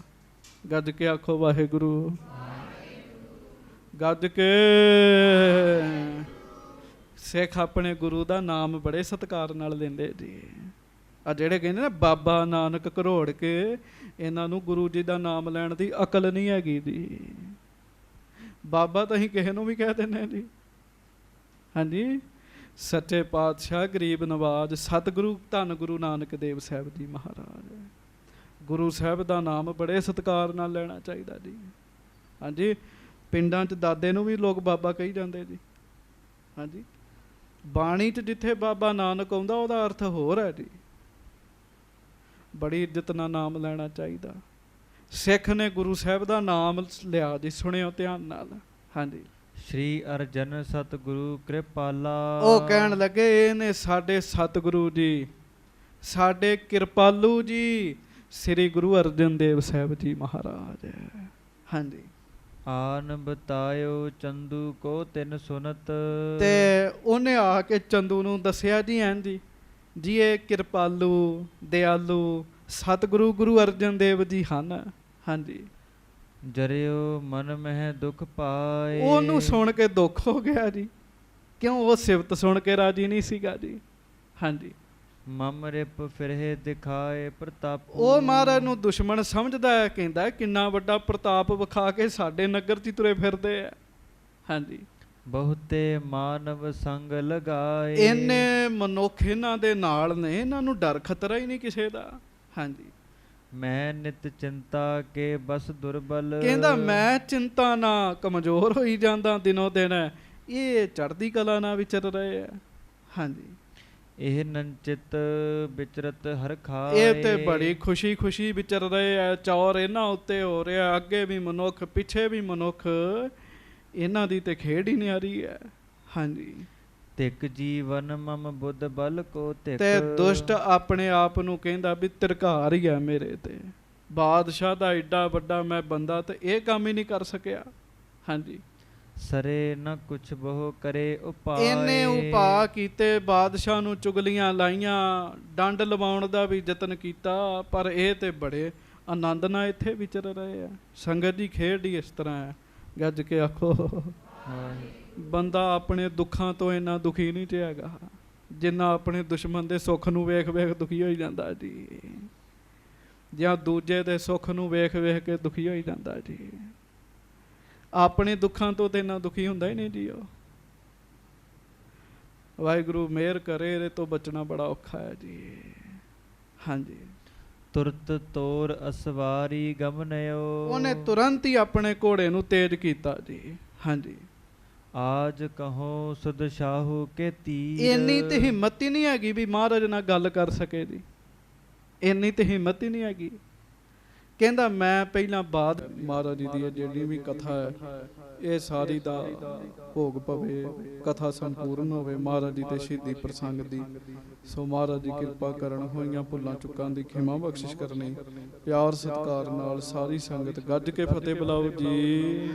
ਗੱਜ ਕੇ ਆਖੋ ਵਾਹਿਗੁਰੂ। ਗੱਜ ਕੇ। ਸਿੱਖ ਆਪਣੇ ਗੁਰੂ ਦਾ ਨਾਮ ਬੜੇ ਸਤਿਕਾਰ ਨਾਲ ਲੈਂਦੇ ਜੀ। ਆ ਜਿਹੜੇ ਕਹਿੰਦੇ ਨਾ ਬਾਬਾ ਨਾਨਕ ਘਰੋੜ ਕੇ, ਇਹਨਾਂ ਨੂੰ ਗੁਰੂ ਜੀ ਦਾ ਨਾਮ ਲੈਣ ਦੀ ਅਕਲ ਨਹੀਂ ਹੈਗੀ ਜੀ। ਬਾਬਾ ਤਾਂ ਅਸੀਂ ਕਿਸੇ ਨੂੰ ਵੀ ਕਹਿ ਦਿੰਦੇ ਜੀ। ਹਾਂਜੀ। ਸੱਚੇ ਪਾਤਸ਼ਾਹ ਗਰੀਬ ਨਵਾਜ ਸਤਿਗੁਰੂ ਧੰਨ ਗੁਰੂ ਨਾਨਕ ਦੇਵ ਸਾਹਿਬ ਜੀ ਮਹਾਰਾਜ, ਗੁਰੂ ਸਾਹਿਬ ਦਾ ਨਾਮ ਬੜੇ ਸਤਿਕਾਰ ਨਾਲ ਲੈਣਾ ਚਾਹੀਦਾ ਜੀ। ਹਾਂਜੀ, ਪਿੰਡਾਂ 'ਚ ਦਾਦੇ ਨੂੰ ਵੀ ਲੋਕ ਬਾਬਾ ਕਹੀ ਜਾਂਦੇ ਜੀ। ਹਾਂਜੀ, ਬਾਣੀ 'ਚ ਜਿੱਥੇ ਬਾਬਾ ਨਾਨਕ ਆਉਂਦਾ ਉਹਦਾ ਅਰਥ ਹੋਰ ਹੈ ਜੀ। ਬੜੀ ਇੱਜ਼ਤ ਨਾਲ ਨਾਮ ਲੈਣਾ ਚਾਹੀਦਾ। ਸਿੱਖ ਨੇ ਗੁਰੂ ਸਾਹਿਬ ਦਾ ਨਾਮ ਲਿਆ ਜੀ, ਸੁਣਿਓ ਧਿਆਨ ਨਾਲ। ਹਾਂਜੀ, ਸ਼੍ਰੀ ਅਰਜਨ ਸਤਿਗੁਰੂ ਕਿਰਪਾਲਾ। ਉਹ ਕਹਿਣ ਲੱਗੇ ਇਹ ਨੇ ਸਾਡੇ ਸਤਿਗੁਰੂ ਜੀ, ਸਾਡੇ ਕਿਰਪਾਲੂ ਜੀ, ਸ੍ਰੀ ਗੁਰੂ ਅਰਜਨ ਦੇਵ ਸਾਹਿਬ ਜੀ ਮਹਾਰਾਜ। ਹਾਂਜੀ, ਆਨ ਬਤਾਇਓ ਚੰਦੂ ਕੋ ਤਿਨ ਸੁਨਤ। ਤੇ ਉਹਨੇ ਆ ਕੇ ਚੰਦੂ ਨੂੰ ਦੱਸਿਆ ਜੀ, ਜੀ ਇਹ ਕਿਰਪਾਲੂ ਦਿਆਲੂ ਸਤਿਗੁਰੂ ਗੁਰੂ ਅਰਜਨ ਦੇਵ ਜੀ ਹਨ। ਹਾਂਜੀ, ਜਰਿਓ ਮਨ ਮਹਿ ਦੁਖ ਪਾਏ। ਉਹਨੂੰ ਸੁਣ ਕੇ ਦੁੱਖ ਹੋ ਗਿਆ ਜੀ, ਕਿਉਂ? ਉਹ ਸਿਫਤ ਸੁਣ ਕੇ ਰਾਜੀ ਨਹੀਂ ਸੀਗਾ ਜੀ। ਹਾਂਜੀ, ਮਮ ਰਿਪ ਫਿਰਹਿ ਦਿਖਾਏ ਪ੍ਰਤਾਪ। ਉਹ ਮਹਾਰਾਜ ਨੂੰ ਦੁਸ਼ਮਣ ਸਮਝਦਾ ਹੈ, ਕਹਿੰਦਾ ਕਿੰਨਾ ਵੱਡਾ ਪ੍ਰਤਾਪ ਵਿਖਾ ਕੇ ਸਾਡੇ ਨਗਰ 'ਚ ਤੁਰੇ ਫਿਰਦੇ ਆ। ਹਾਂਜੀ, ਬਹੁਤੇ ਮਾਨਵ ਸੰਗ ਲਗਾਏ। ਇਹਨੇ ਮਨੁੱਖ ਇਹਨਾਂ ਦੇ ਨਾਲ ਨੇ, ਇਹਨਾਂ ਨੂੰ ਡਰ ਖਤਰਾ ਹੀ ਨਹੀਂ ਕਿਸੇ ਦਾ। ਹਾਂਜੀ, ਮੈਂ ਨਿਤ ਚਿੰਤਾ ਕੇ ਬਸ ਦੁਰਬਲ। ਕਹਿੰਦਾ ਮੈਂ ਚਿੰਤਾ ਨਾ ਕਮਜ਼ੋਰ ਹੋਈ ਜਾਂਦਾ ਦਿਨੋਂ ਦਿਨ, ਇਹ ਚੜ੍ਹਦੀ ਕਲਾ ਨਾਲ ਵਿਚਰ ਰਹੇ ਆ। ਹਾਂਜੀ, ਇਹ ਨੰਚਿਤ ਵਿਚਰਤ ਹਰ ਖਾਏ। ਇਹ ਤੇ ਬੜੀ ਖੁਸ਼ੀ ਖੁਸ਼ੀ ਵਿਚਰ ਰਹੇ ਆ, ਚੌਰ ਇਹਨਾਂ ਉੱਤੇ ਹੋ ਰਿਹਾ, ਅੱਗੇ ਵੀ ਮਨੁੱਖ ਪਿੱਛੇ ਵੀ ਮਨੁੱਖ, ਇਹਨਾਂ ਦੀ ਤੇ ਖੇਡ ਹੀ ਨਿਆਰੀ ਹੈ। ਹਾਂਜੀ, ਤਿਕ ਜੀਵਨ ਮਮ ਬੁੱਧ ਬਲ ਕੋ ਤਿਕ। ਤੇ ਦੁਸ਼ਟ ਆਪਣੇ ਆਪ ਨੂੰ ਕਹਿੰਦਾ ਵੀ ਤਿਰਕਾਰ ਹੀ ਹੈ ਮੇਰੇ ਤੇ, ਬਾਦਸ਼ਾਹ ਦਾ ਏਡਾ ਵੱਡਾ ਮੈਂ ਬੰਦਾ ਤੇ ਇਹ ਕੰਮ ਹੀ ਨਹੀਂ ਕਰ ਸਕਿਆ। ਹਾਂਜੀ, ਸਰੇ ਨ ਕੁਛ ਬਹੁ ਕਰੇ ਉਪਾਏ। ਇਹਨੇ ਉਪਾਅ ਕੀਤੇ, ਬਾਦਸ਼ਾਹ ਨੂੰ ਚੁਗਲੀਆਂ ਲਾਈਆਂ, ਡੰਡ ਲਵਾਉਣ ਦਾ ਵੀ ਯਤਨ ਕੀਤਾ, ਪਰ ਇਹ ਤੇ ਬੜੇ ਆਨੰਦ ਨਾਲ ਇੱਥੇ ਵਿਚਰ ਰਹੇ ਆ। ਸੰਗਤ ਦੀ ਖੇਡ ਹੀ ਇਸ ਤਰ੍ਹਾਂ ਹੈ, ਗੱਜ ਕੇ ਆਖੋ। ਬੰਦਾ ਆਪਣੇ ਦੁੱਖਾਂ ਤੋਂ ਇੰਨਾ ਦੁਖੀ ਨਹੀਂ ਤੇ ਹੈਗਾ ਜਿੰਨਾ ਆਪਣੇ ਦੁਸ਼ਮਣ ਦੇ ਸੁੱਖ ਨੂੰ ਵੇਖ ਵੇਖ ਦੁਖੀ ਹੋਈ ਜਾਂਦਾ ਜੀ, ਜਾਂ ਦੂਜੇ ਦੇ ਸੁੱਖ ਨੂੰ ਵੇਖ ਵੇਖ ਕੇ ਦੁਖੀ ਹੋਈ ਜਾਂਦਾ ਜੀ। ਆਪਣੇ ਦੁੱਖਾਂ ਤੋਂ ਤੇ ਇੰਨਾ ਦੁਖੀ ਹੁੰਦਾ ਹੀ ਨਹੀਂ ਜੀ ਉਹ। ਵਾਹਿਗੁਰੂ ਮਿਹਰ ਕਰੇ, ਇਹਦੇ ਤੋਂ ਬਚਣਾ ਬੜਾ ਔਖਾ ਹੈ ਜੀ। ਹਾਂਜੀ, ਤੁਰਤ ਤੋਰ ਅਸਵਾਰੀ ਗਮਨਿਓ। ਉਹਨੇ ਤੁਰੰਤ ਹੀ ਆਪਣੇ ਘੋੜੇ ਨੂੰ ਤੇਜ਼ ਕੀਤਾ ਜੀ। ਹਾਂਜੀ, ਆਜ ਕਹੋ ਸੁਧ ਸ਼ਾਹੂ ਕੇ ਤੀਰ। ਇੰਨੀ ਤੇ ਹਿੰਮਤ ਹੀ ਨਹੀਂ ਹੈਗੀ ਵੀ ਮਹਾਰਾਜ ਨਾਲ ਗੱਲ ਕਰ ਸਕੇ ਜੀ, ਇੰਨੀ ਤੇ ਹਿੰਮਤ ਹੀ ਨਹੀਂ ਹੈਗੀ। ਕਹਿੰਦਾ ਮੈਂ ਪਹਿਲਾਂ ਬਾਅਦ ਮਹਾਰਾਜ ਜੀ ਦੀ ਜਿਹੜੀ ਵੀ ਕਥਾ ਹੈ ਇਹ ਸਾਰੀ ਦਾ ਭੋਗ ਪਵੇ, ਕਥਾ ਸੰਪੂਰਨ ਹੋਵੇ ਮਹਾਰਾਜ ਜੀ ਦੇ ਸ਼ਹੀਦੀ ਪ੍ਰਸੰਗ ਦੀ। ਸੋ ਮਹਾਰਾਜ ਜੀ ਕਿਰਪਾ ਕਰਨ, ਹੋਈਆਂ ਭੁੱਲਾਂ ਚੁੱਕਾਂ ਦੀ ਖਿਮਾ ਬਖਸ਼ਿਸ਼ ਕਰਨੀ। ਪਿਆਰ ਸਤਿਕਾਰ ਨਾਲ ਸਾਰੀ ਸੰਗਤ ਗੱਜ ਕੇ ਫਤਿਹ ਬੁਲਾਓ ਜੀ।